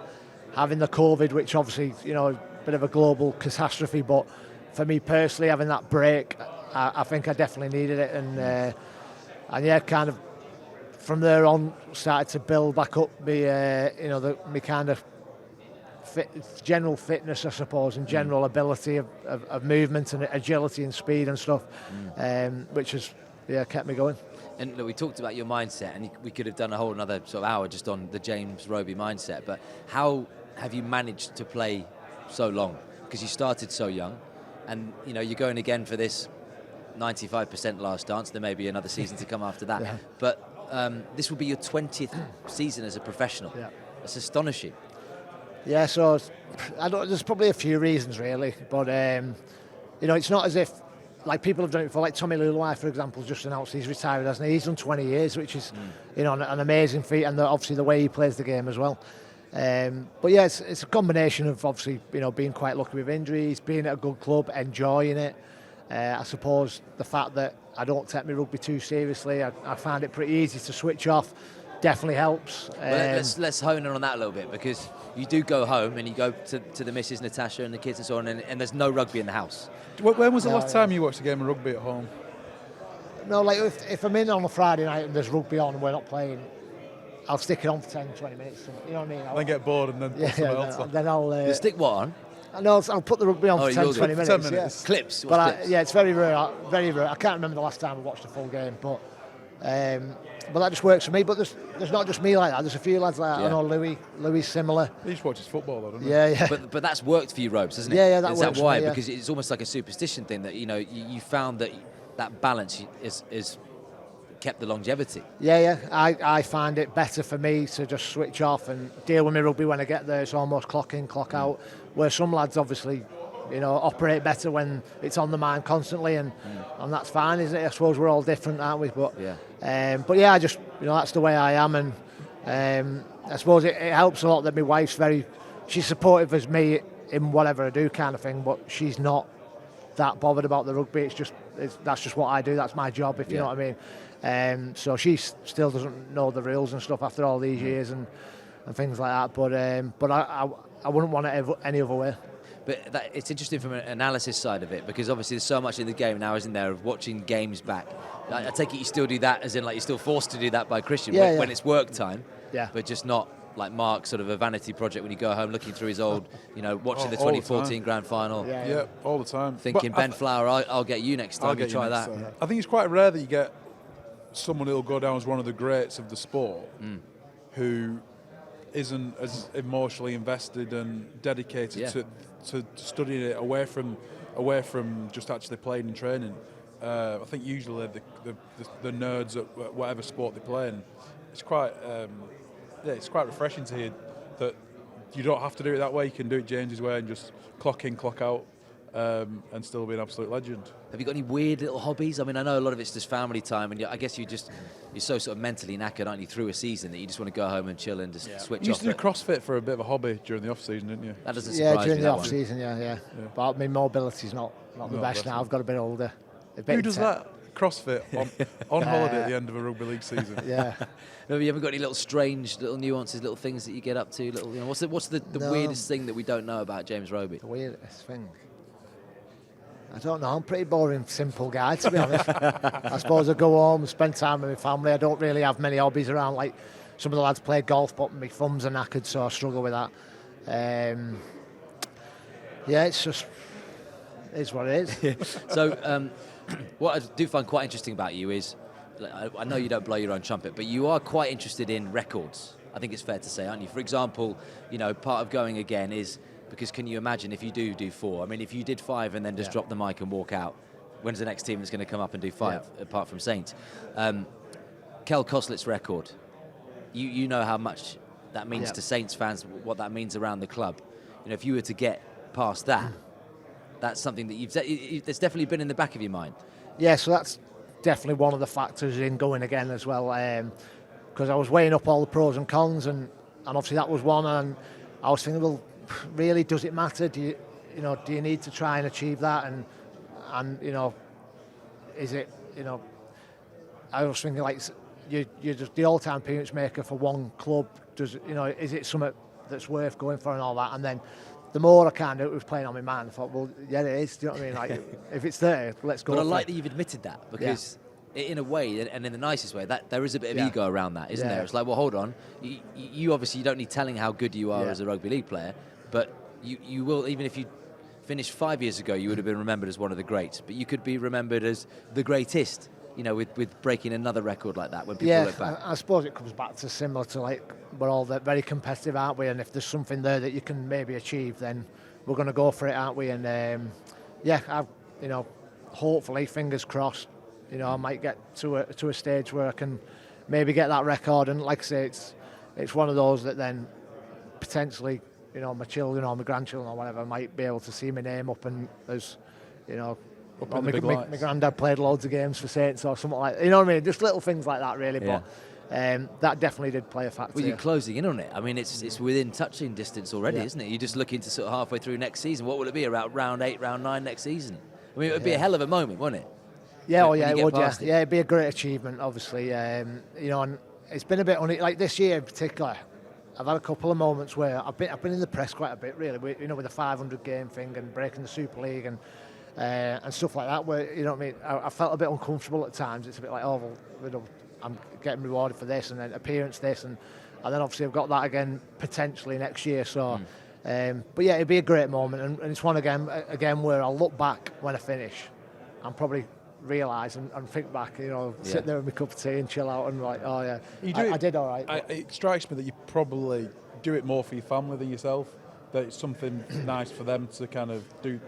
having the COVID, which obviously a bit of a global catastrophe, but for me personally, having that break, I think I definitely needed it, and kind of from there on started to build back up my kind of general fitness, I suppose, and general ability of movement and agility and speed and stuff, which has kept me going. And look, we talked about your mindset, and we could have done a whole another sort of hour just on the James Roby mindset. But how have you managed to play so long? Because you started so young, and you're going again for this 95% last dance. There may be another season to come after that. Yeah. But this will be your 20th season as a professional. Yeah. That's astonishing. Yeah, so there's probably a few reasons really, but it's not as if like people have done it before. Like Tommy Luluai, for example, just announced he's retired, hasn't he? He's done 20 years, which is an amazing feat, and obviously the way he plays the game as well. But yeah, it's a combination of obviously being quite lucky with injuries, being at a good club, enjoying it. I suppose the fact that I don't take my rugby too seriously, I find it pretty easy to switch off. Definitely helps. Well, let's hone in on that a little bit, because you do go home and you go to the missus, Natasha, and the kids and so on, and there's no rugby in the house. When was the last time you watched a game of rugby at home? No, like if I'm in on a Friday night and there's rugby on and we're not playing, I'll stick it on for 10, 20 minutes. You know what I mean? Then get bored and then put something else on. Then I'll... you stick what on? I'll put the rugby on for 10, 20 minutes. 10 minutes. Yeah. Clips? But clips? It's very rare. Very rare. I can't remember the last time I watched a full game, but that just works for me. But there's not just me like that. There's a few lads like that. I know Louis similar. He just watches football, though, doesn't he? Yeah. But that's worked for you, Robes, hasn't it? Yeah, that works. Is that why? For me, because it's almost like a superstition thing that you found that balance is kept the longevity. Yeah. I find it better for me to just switch off and deal with my rugby when I get there. It's almost clock in, clock out. Where some lads obviously operate better when it's on the mind constantly, and that's fine, isn't it? I suppose we're all different, aren't we? But I just that's the way I am, and I suppose it helps a lot that my wife's she's supportive as me in whatever I do, kind of thing. But she's not that bothered about the rugby. That's just what I do. That's my job, if you know what I mean. So she still doesn't know the rules and stuff after all these years and things like that. But I wouldn't want it any other way. But it's interesting from an analysis side of it, because obviously there's so much in the game now, isn't there, of watching games back. I take it you still do that, as in like you're still forced to do that by Christian when it's work time, but just not like Mark, sort of a vanity project when you go home looking through his old, watching the 2014 grand final. Yeah, all the time. Thinking, Ben Flower, I'll get you next time. Try that. I think it's quite rare that you get someone who'll go down as one of the greats of the sport who isn't as emotionally invested and dedicated to studying it away from just actually playing and training. I think usually the nerds at whatever sport they play in, it's quite refreshing to hear that you don't have to do it that way. You can do it James's way and just clock in, clock out, and still be an absolute legend. Have you got any weird little hobbies? I mean, I know a lot of it's just family time, and I guess you're so sort of mentally knackered, aren't you, through a season that you just want to go home and chill and just switch off. You used to do CrossFit for a bit of a hobby during the off season, didn't you? That doesn't surprise me. During the off season, yeah. But my mobility's not the best now. I've got a bit older. Who does that? CrossFit on holiday at the end of a rugby league season. Yeah. No, you haven't got any little strange little nuances, little things that you get up to. What's the weirdest thing that we don't know about James Roby? The weirdest thing. I don't know. I'm a pretty boring, simple guy, to be honest. I suppose I go home, spend time with my family. I don't really have many hobbies around. Like some of the lads play golf, but my thumbs are knackered, so I struggle with that. Yeah, it's just it's what it is. So, what I do find quite interesting about you is, I know you don't blow your own trumpet, but you are quite interested in records. I think it's fair to say, aren't you? For example, part of going again is. Because can you imagine if you do 4? I mean, if you did 5 and then just drop the mic and walk out, when's the next team that's going to come up and do 5, apart from Saints? Kel Coslett's record, you know how much that means to Saints fans, what that means around the club. If you were to get past that, that's something that that's definitely been in the back of your mind. Yeah, so that's definitely one of the factors in going again as well. Because I was weighing up all the pros and cons, and obviously that was one, and I was thinking, well, really, does it matter? Do you need to try and achieve that? And is it, I was thinking like you're just the all-time appearance maker for one club. Is it something that's worth going for and all that? And then the more I can do, it was playing on my mind. I thought, well, yeah, it is. Do you know what I mean? Like, if it's there, let's go. But I like that you've admitted that, because in a way, and in the nicest way, that there is a bit of ego around that, isn't there? It's like, well, hold on. You obviously, you don't need telling how good you are as a rugby league player, but you will, even if you finished 5 years ago, you would have been remembered as one of the greats, but you could be remembered as the greatest, with breaking another record like that when people look back. I suppose it comes back to similar to, like, we're all very competitive, aren't we? And if there's something there that you can maybe achieve, then we're going to go for it, aren't we? And hopefully, fingers crossed, I might get to a stage where I can maybe get that record. And like I say, it's one of those that then potentially, my children or my grandchildren or whatever might be able to see my name up, and there's, my granddad played loads of games for Saints or something like that. You know what I mean? Just little things like that, really. Yeah. But that definitely did play a factor. Well, you're closing in on it. I mean, it's within touching distance already, isn't it? You're just looking to sort of halfway through next season. What will it be, around round 8, round 9 next season? I mean, it would be a hell of a moment, wouldn't it? Yeah, it would. Yeah, it'd be a great achievement, obviously. And it's been a bit like this year in particular. I've had a couple of moments where I've been in the press quite a bit, really. With the 500 game thing and breaking the Super League and stuff like that. Where I felt a bit uncomfortable at times. It's a bit like, oh, well, I'm getting rewarded for this, and then appearance this, and then obviously I've got that again potentially next year. So, but yeah, it'd be a great moment, and it's one again where I'll look back when I finish, and probably realise and think back, sit there with my cup of tea and chill out and like, oh yeah, I did all right. It strikes me that you probably do it more for your family than yourself, that it's something nice for them to kind of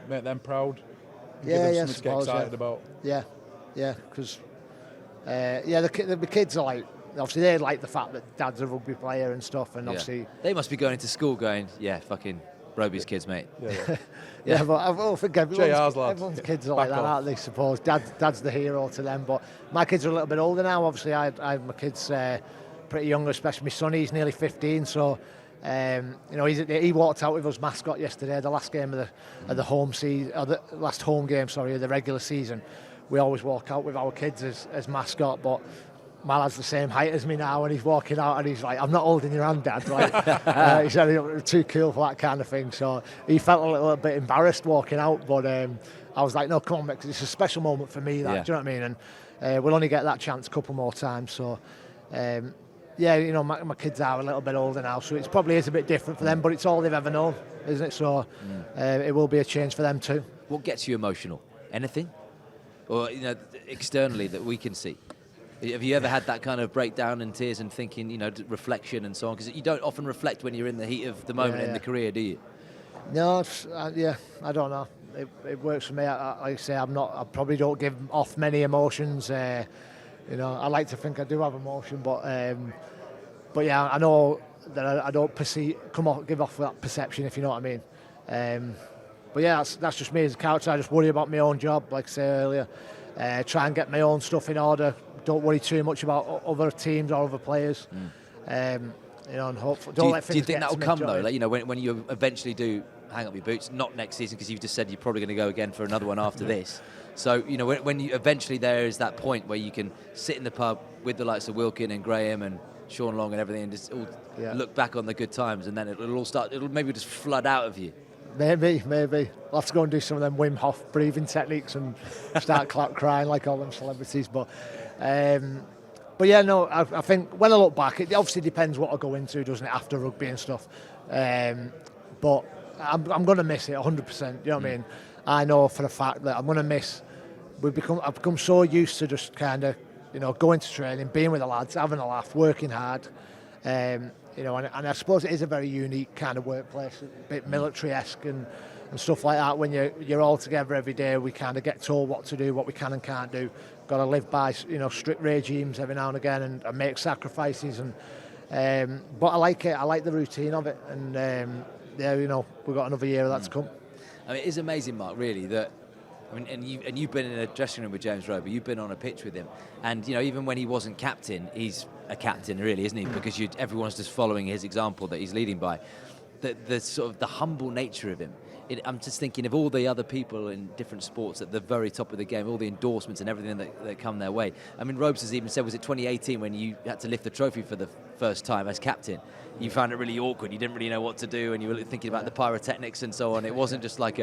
make them proud, give them something to get excited about. Yeah, because the kids are like, obviously they like the fact that Dad's a rugby player and stuff, and obviously they must be going into school going, fucking Roby's kids, mate. But I think everyone's kids are like that, aren't they? Suppose Dad's the hero to them. But my kids are a little bit older now. Obviously, I have my kids pretty young, especially my son. He's nearly 15, so he walked out with us mascot yesterday. The last game of the home season, or the last home game, of the regular season. We always walk out with our kids as mascot, but my lad's the same height as me now, and he's walking out and he's like, I'm not holding your hand, Dad. Like, he said you're too cool for that kind of thing. So he felt a little bit embarrassed walking out, but I was like, no, come on, because it's a special moment for me. Do you know what I mean? And we'll only get that chance a couple more times. So, my kids are a little bit older now, so it probably is a bit different for them, but it's all they've ever known, isn't it? So it will be a change for them too. What gets you emotional? Anything? Or, externally that we can see? Have you ever had that kind of breakdown and tears and thinking, reflection and so on? Because you don't often reflect when you're in the heat of the moment in the career, do you? No, I don't know. It works for me. Like I say, I probably don't give off many emotions. I like to think I do have emotion, but I know that I don't give off that perception, if you know what I mean. That's just me as a character. I just worry about my own job, like I say earlier. Try and get my own stuff in order. Don't worry too much about other teams or other players. And hopefully, do you think that will come though? Like, when you eventually do hang up your boots, not next season, because you've just said you're probably going to go again for another one after this. So when you eventually there is that point where you can sit in the pub with the likes of Wilkin and Graham and Sean Long and everything, and just all look back on the good times, and then it'll maybe just flood out of you. Maybe. I'll have to go and do some of them Wim Hof breathing techniques and start crying like all them celebrities. But yeah, no, I think when I look back, it obviously depends what I go into, doesn't it, after rugby and stuff. But I'm going to miss it 100%. You know what I mean? I know for a fact that I'm going to miss. I've become so used to just kind of, going to training, being with the lads, having a laugh, working hard. And I suppose it is a very unique kind of workplace, a bit military-esque and stuff like that. When you're all together every day, we kind of get told what to do, what we can and can't do. Got to live by strict regimes every now and again and make sacrifices. But I like it. I like the routine of it. And we've got another year of that to come. I mean, it is amazing, Mark, really, that. I mean, and you've been in a dressing room with James Roby. You've been on a pitch with him, and even when he wasn't captain, he's a captain, really, isn't he? Because everyone's just following his example that he's leading by. The sort of the humble nature of him. I'm just thinking of all the other people in different sports at the very top of the game, all the endorsements and everything that come their way. I mean, Robes has even said, was it 2018 when you had to lift the trophy for the first time as captain? You found it really awkward. You didn't really know what to do, and you were thinking about the pyrotechnics and so on. It wasn't just like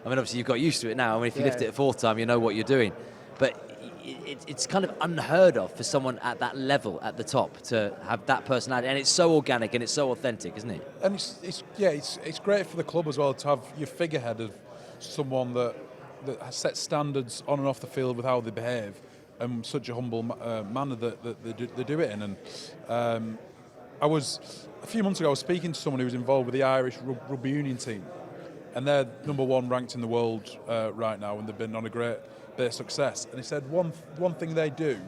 obviously you've got used to it now. I mean, if you lift it a fourth time, you know what you're doing. But it's kind of unheard of for someone at that level, at the top, to have that personality. And it's so organic and it's so authentic, isn't it? And it's great for the club as well to have your figurehead of someone that has set standards on and off the field with how they behave, and such a humble manner that they do it in. And a few months ago, I was speaking to someone who was involved with the Irish rugby union team, and they're number one ranked in the world right now, and they've been on a great bit of success. And he said one thing they do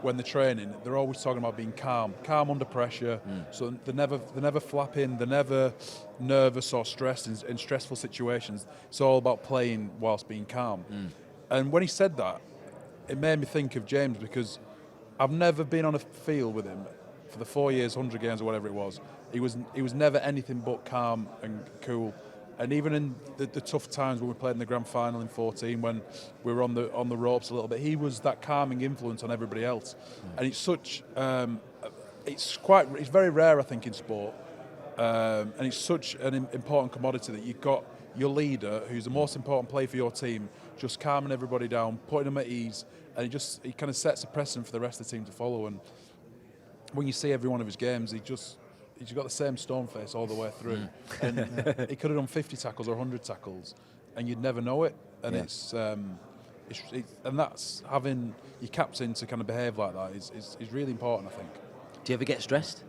when they're training, they're always talking about being calm under pressure. So they're never flapping, they're never nervous or stressed in stressful situations. It's all about playing whilst being calm. And when he said that, it made me think of James, because I've never been on a field with him for the 4 years, 100 games or whatever it was. He was never anything but calm and cool. And even in the tough times when we played in the grand final in 14, when we were on the ropes a little bit, he was that calming influence on everybody else. And it's such it's very rare, I think, in sport. And it's such an important commodity that you've got your leader, who's the most important player for your team, just calming everybody down, putting them at ease, and he kind of sets a precedent for the rest of the team to follow. And when you see every one of his games, he's got the same stone face all the way through. And he could have done 50 tackles or 100 tackles, and you'd never know it. And and that's having your captain to kind of behave like that is really important, I think. Do you ever get stressed?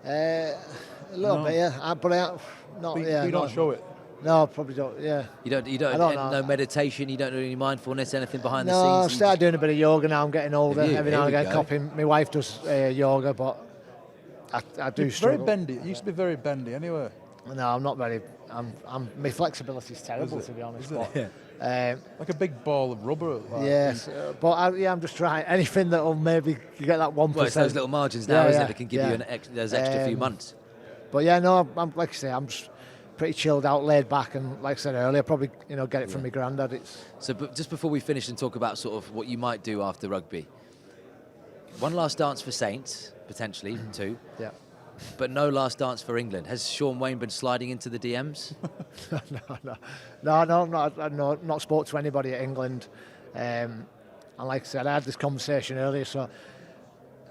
A little bit, yeah. But you don't show it. No, probably don't. Yeah. You don't. No meditation. You don't do any mindfulness. Anything behind the scenes. No, I've started doing a bit of yoga now. I'm getting older. Every now and again, copying. My wife does yoga, but I do struggle. Very bendy. It used to be very bendy, anyway. No, I'm not very. My flexibility is terrible, to be honest. Like a big ball of rubber. Yes, but I'm just trying anything that will maybe get that 1%. Well, it's those little margins now, isn't it? That can give you those extra few months. But yeah, no, I'm like I say, I'm just pretty chilled out, laid back, and like I said earlier, probably get it from my granddad. So, but just before we finish and talk about sort of what you might do after rugby, one last dance for Saints, potentially 2. Yeah. But no last dance for England. Has Sean Wayne been sliding into the DMs? No, not spoke to anybody at England. And like I said, I had this conversation earlier, so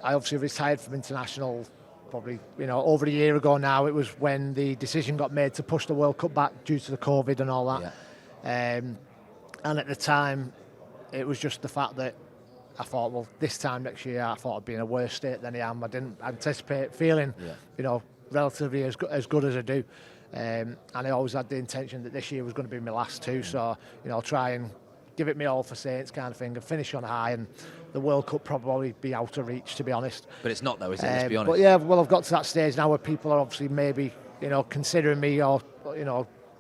I obviously retired from international probably, over a year ago now. It was when the decision got made to push the World Cup back due to the COVID and all that. Yeah. And at the time, it was just the fact that I thought, well, this time next year, I thought I'd be in a worse state than I am. I didn't anticipate feeling, relatively as good as I do. And I always had the intention that this year was going to be my last 2. So, I'll try and give it my all for Saints kind of thing and finish on high. And the World Cup probably be out of reach, to be honest. But it's not, though, is it? Let's be honest. But yeah, well, I've got to that stage now where people are obviously maybe, considering me or,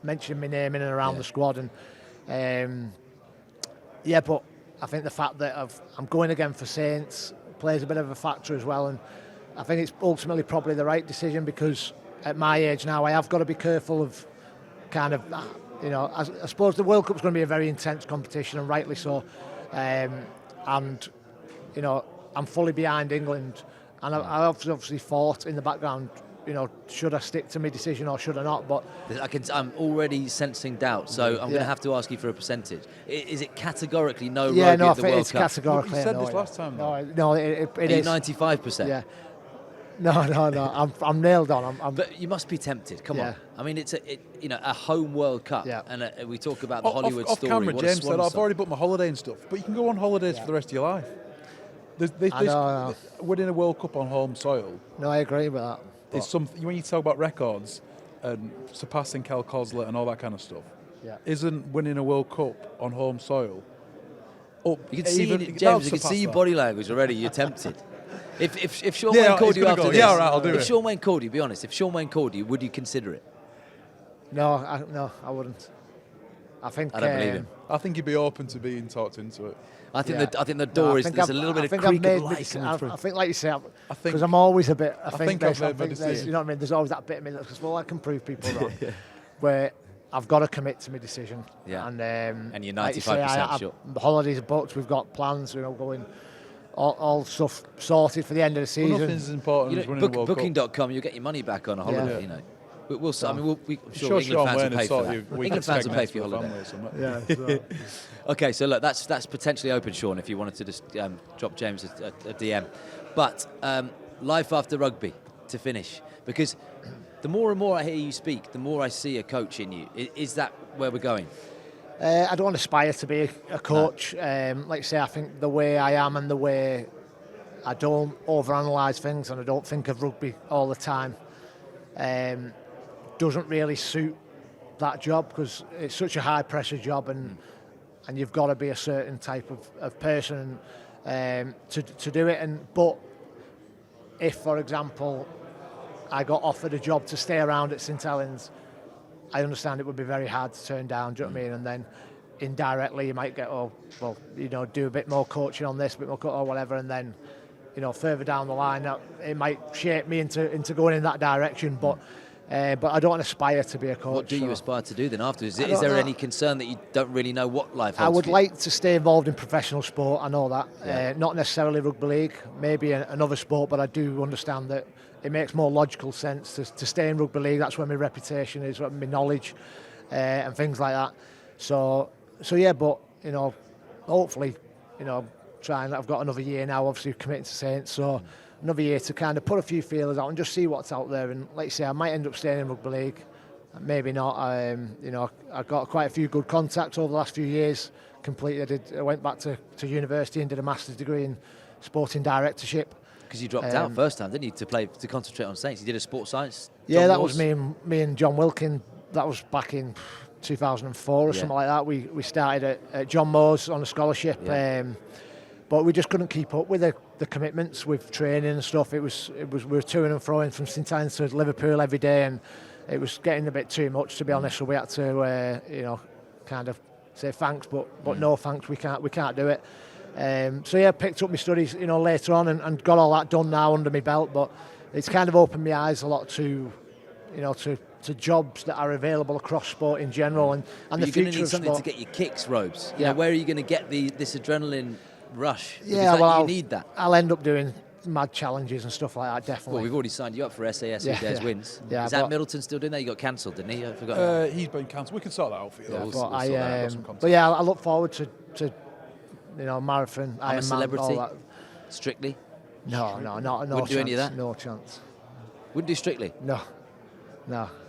mentioning my name in and around the squad. And but I think the fact that I'm going again for Saints plays a bit of a factor as well, and I think it's ultimately probably the right decision, because at my age now I have got to be careful of kind of, I suppose the World Cup's going to be a very intense competition, and rightly so, and I'm fully behind England, and I obviously fought in the background, should I stick to my decision or should I not? But I'm already sensing doubt, so I'm going to have to ask you for a percentage. Is it categorically no yeah, rugby no, at the World it's Cup? categorically. You said no, this last time. No, it Are you is 95%? Yeah. No. I'm nailed on. But you must be tempted. Come on. Yeah. I mean, it's a home World Cup, Yeah. and we talk about the Hollywood off story. camera, What a James swan said, "I've song." already booked my holiday and stuff." But you can go on holidays for the rest of your life. I know. Winning a World Cup on home soil No, I agree with that. is something. When you talk about records and surpassing Kel Coslet and all that kind of stuff, isn't winning a World Cup on home soil up? You can see, James, you can see your body language already. You're tempted. If Sean Yeah, Wayne called he's you gonna after go. this, Yeah, all right, I'll do if it. Sean Wayne called you, be honest. If Sean Wayne called you, would you consider it? No, I wouldn't. I think I don't believe him. I think you'd be open to being talked into it. I think the door is there's a little bit of creak of light coming through. I think, like you say, I think- because I'm always a bit. I think think I've there's, made my there's, decision. you know what I mean. There's always that bit of me that says, "Well, I can prove people wrong." Where I've got to commit to my decision. Yeah. And you're like you say, 95% sure. The holidays are booked. We've got plans. Going. All stuff sorted for the end of the season. Well, nothing's as important as winning a World Cup. Booking.com, you'll get your money back on a holiday. Yeah. You know, I'm sure Sure, England Sean fans Wayne will pay has for thought that. you- England fans will pay for your family holiday. or something. Yeah. Okay, so look, that's potentially open, Sean, if you wanted to just drop James a DM. But life after rugby, to finish, because the more and more I hear you speak, the more I see a coach in you. Is that where we're going? I don't aspire to be a coach. No. Like I say, I think the way I am and the way I don't overanalyse things and I don't think of rugby all the time doesn't really suit that job, because it's such a high pressure job and you've got to be a certain type of person to do it. But if, for example, I got offered a job to stay around at St Helens, I understand it would be very hard to turn down, do you know what I mean? And then indirectly you might get, do a bit more coaching on this, a bit more or whatever, and then, further down the line, it might shape me into going in that direction. But I don't aspire to be a coach. What do you aspire to do then afterwards? Is there any concern that you don't really know what life holds? I would for you? like to stay involved in professional sport. I know that. Yeah. Not necessarily rugby league, maybe another sport, but I do understand that it makes more logical sense to stay in rugby league. That's where my reputation is, where my knowledge and things like that. So yeah, but hopefully, trying. I've got another year now, obviously committing to Saints, so another year to kind of put a few feelers out and just see what's out there. And like you say, I might end up staying in rugby league, maybe not. I've got quite a few good contacts over the last few years. I went back to university and did a master's degree in sporting directorship. Because you dropped out first time, didn't you, to concentrate on Saints? You did a sports science. Yeah, that was me and John Wilkin. That was back in 2004 or something like that. We started at John Moore's on a scholarship, but we just couldn't keep up with the commitments with training and stuff. It was we were toing and froing from St Helens to Liverpool every day, and it was getting a bit too much, to be honest. So we had to kind of say thanks, but no thanks. We can't do it. Picked up my studies later on and got all that done now under my belt. But it's kind of opened my eyes a lot to jobs that are available across sport in general and the future of sport. You're going to need something to get your kicks, Robes. Where are you going to get this adrenaline rush? Yeah, you need that. I'll end up doing mad challenges and stuff like that, definitely. Well, we've already signed you up for SAS Who Dares Wins. Yeah, is that Middleton still doing that? You got cancelled, didn't he? I forgot. He's been cancelled. We can sort that out for you. I look forward to marathon. I'm a celebrity. All that. Strictly? No Wouldn't chance. do any of that? No chance. Wouldn't do Strictly? No.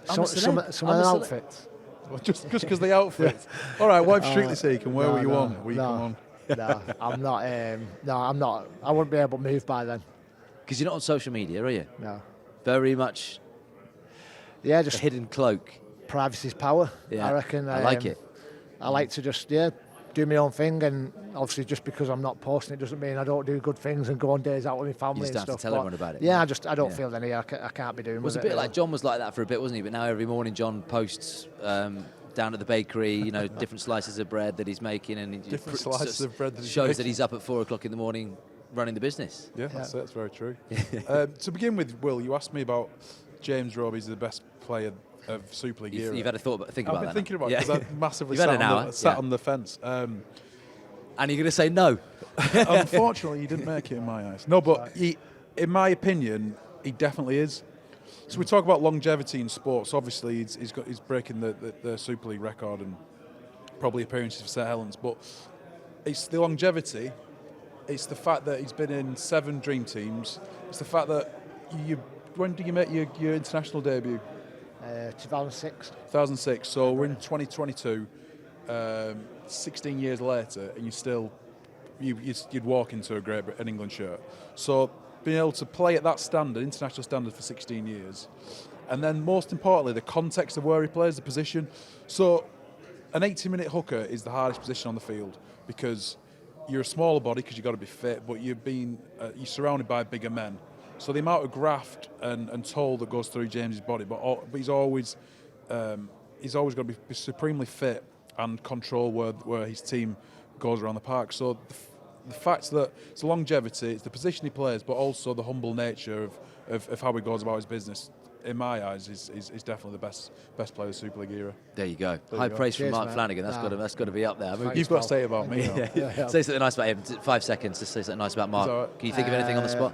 I'm Some of the outfits. Well, just because the outfit. All right, what if Strictly say you can wear what you want? Will you come on? No, I'm not. I'm not. I wouldn't be able to move by then. Because you're not on social media, are you? No. Very much. Yeah, just a hidden cloak. Privacy's power. Yeah, I reckon. I like it. I like to just do my own thing, and obviously just because I'm not posting it doesn't mean I don't do good things and go on days out with my family and stuff. You just have to tell everyone about it. Yeah, I don't feel any. I can't be doing. It was a bit like John was like that for a bit, wasn't he? But now every morning John posts down at the bakery, different slices of bread that he's making, and different slices of bread that shows that he's up at 4 o'clock in the morning running the business. Yeah, that's very true. To begin with, Will, you asked me about James Roby is the best player of Super League era. You've had a think about that. I've been thinking about it because I massively sat on the fence. And you're going to say no? Unfortunately, he didn't make it in my eyes. No, but in my opinion, he definitely is. So we talk about longevity in sports. Obviously, he's breaking the Super League record and probably appearances for St Helens. But it's the longevity. It's the fact that he's been in 7 dream teams. It's the fact that when did you make your international debut? 2006. 2006. So we're in 2022. 16 years later, and you'd walk into a Great Britain England shirt. So being able to play at that standard, international standard, for 16 years, and then most importantly, the context of where he plays, the position. So an 80-minute hooker is the hardest position on the field because you're a smaller body because you've got to be fit, but you're surrounded by bigger men. So the amount of graft and toll that goes through James's body, but he's always got to be supremely fit and control where his team goes around the park. So the fact that it's the longevity, it's the position he plays, but also the humble nature of how he goes about his business, in my eyes, is definitely the best player of the Super League era. There you go. High praise from Mark Flanagan. That's got to be up there. I mean, you've got to say it about me. Say something nice about him. 5 seconds to say something nice about Mark. Right. Can you think of anything on the spot?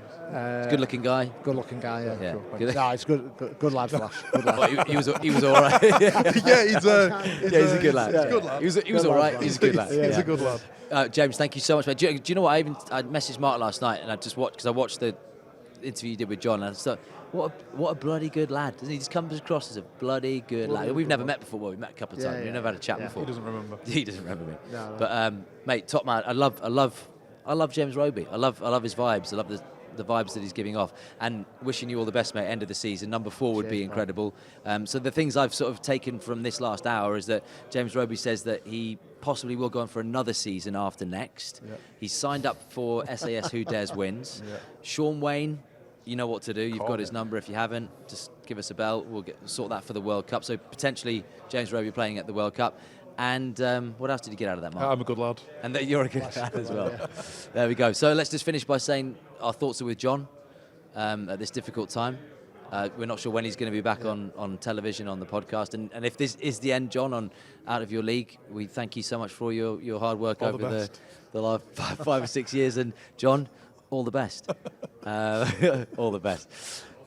Good-looking guy. Good-looking guy. Yeah. Good. No, he's good lad, Flash. Good lad. Well, he was all right. He's a good lad. He's a good lad. He was all right. He's a good lad. He's a good lad. James, thank you so much, mate. Do you know what? I messaged Mark last night, and I just watched, because I watched the interview you did with John, and I thought, what a bloody good lad. He just comes across as a bloody good lad. We've never met before. Well, we've met a couple of times. We've never had a chat before. He doesn't remember. He doesn't remember me. No. But mate, top man. I love James Roby. I love his vibes. I love the vibes that he's giving off. And wishing you all the best, mate. End of the season. Number 4 would be incredible. So the things I've sort of taken from this last hour is that James Roby says that he possibly will go on for another season after next. Yeah. He's signed up for SAS Who Dares Wins. Yeah. Sean Wayne, you know what to do. You've got his number. If you haven't, just give us a bell. We'll sort that for the World Cup. So potentially James Roby playing at the World Cup. And what else did you get out of that, Mark? I'm a good lad. And you're a good lad as well. There we go. So let's just finish by saying our thoughts are with John at this difficult time. We're not sure when he's going to be back on television, on the podcast. And if this is the end, John, on Out of Your League, we thank you so much for your hard work over the last 5 or 6 years. And John, all the best. All the best.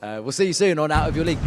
We'll see you soon on Out of Your League.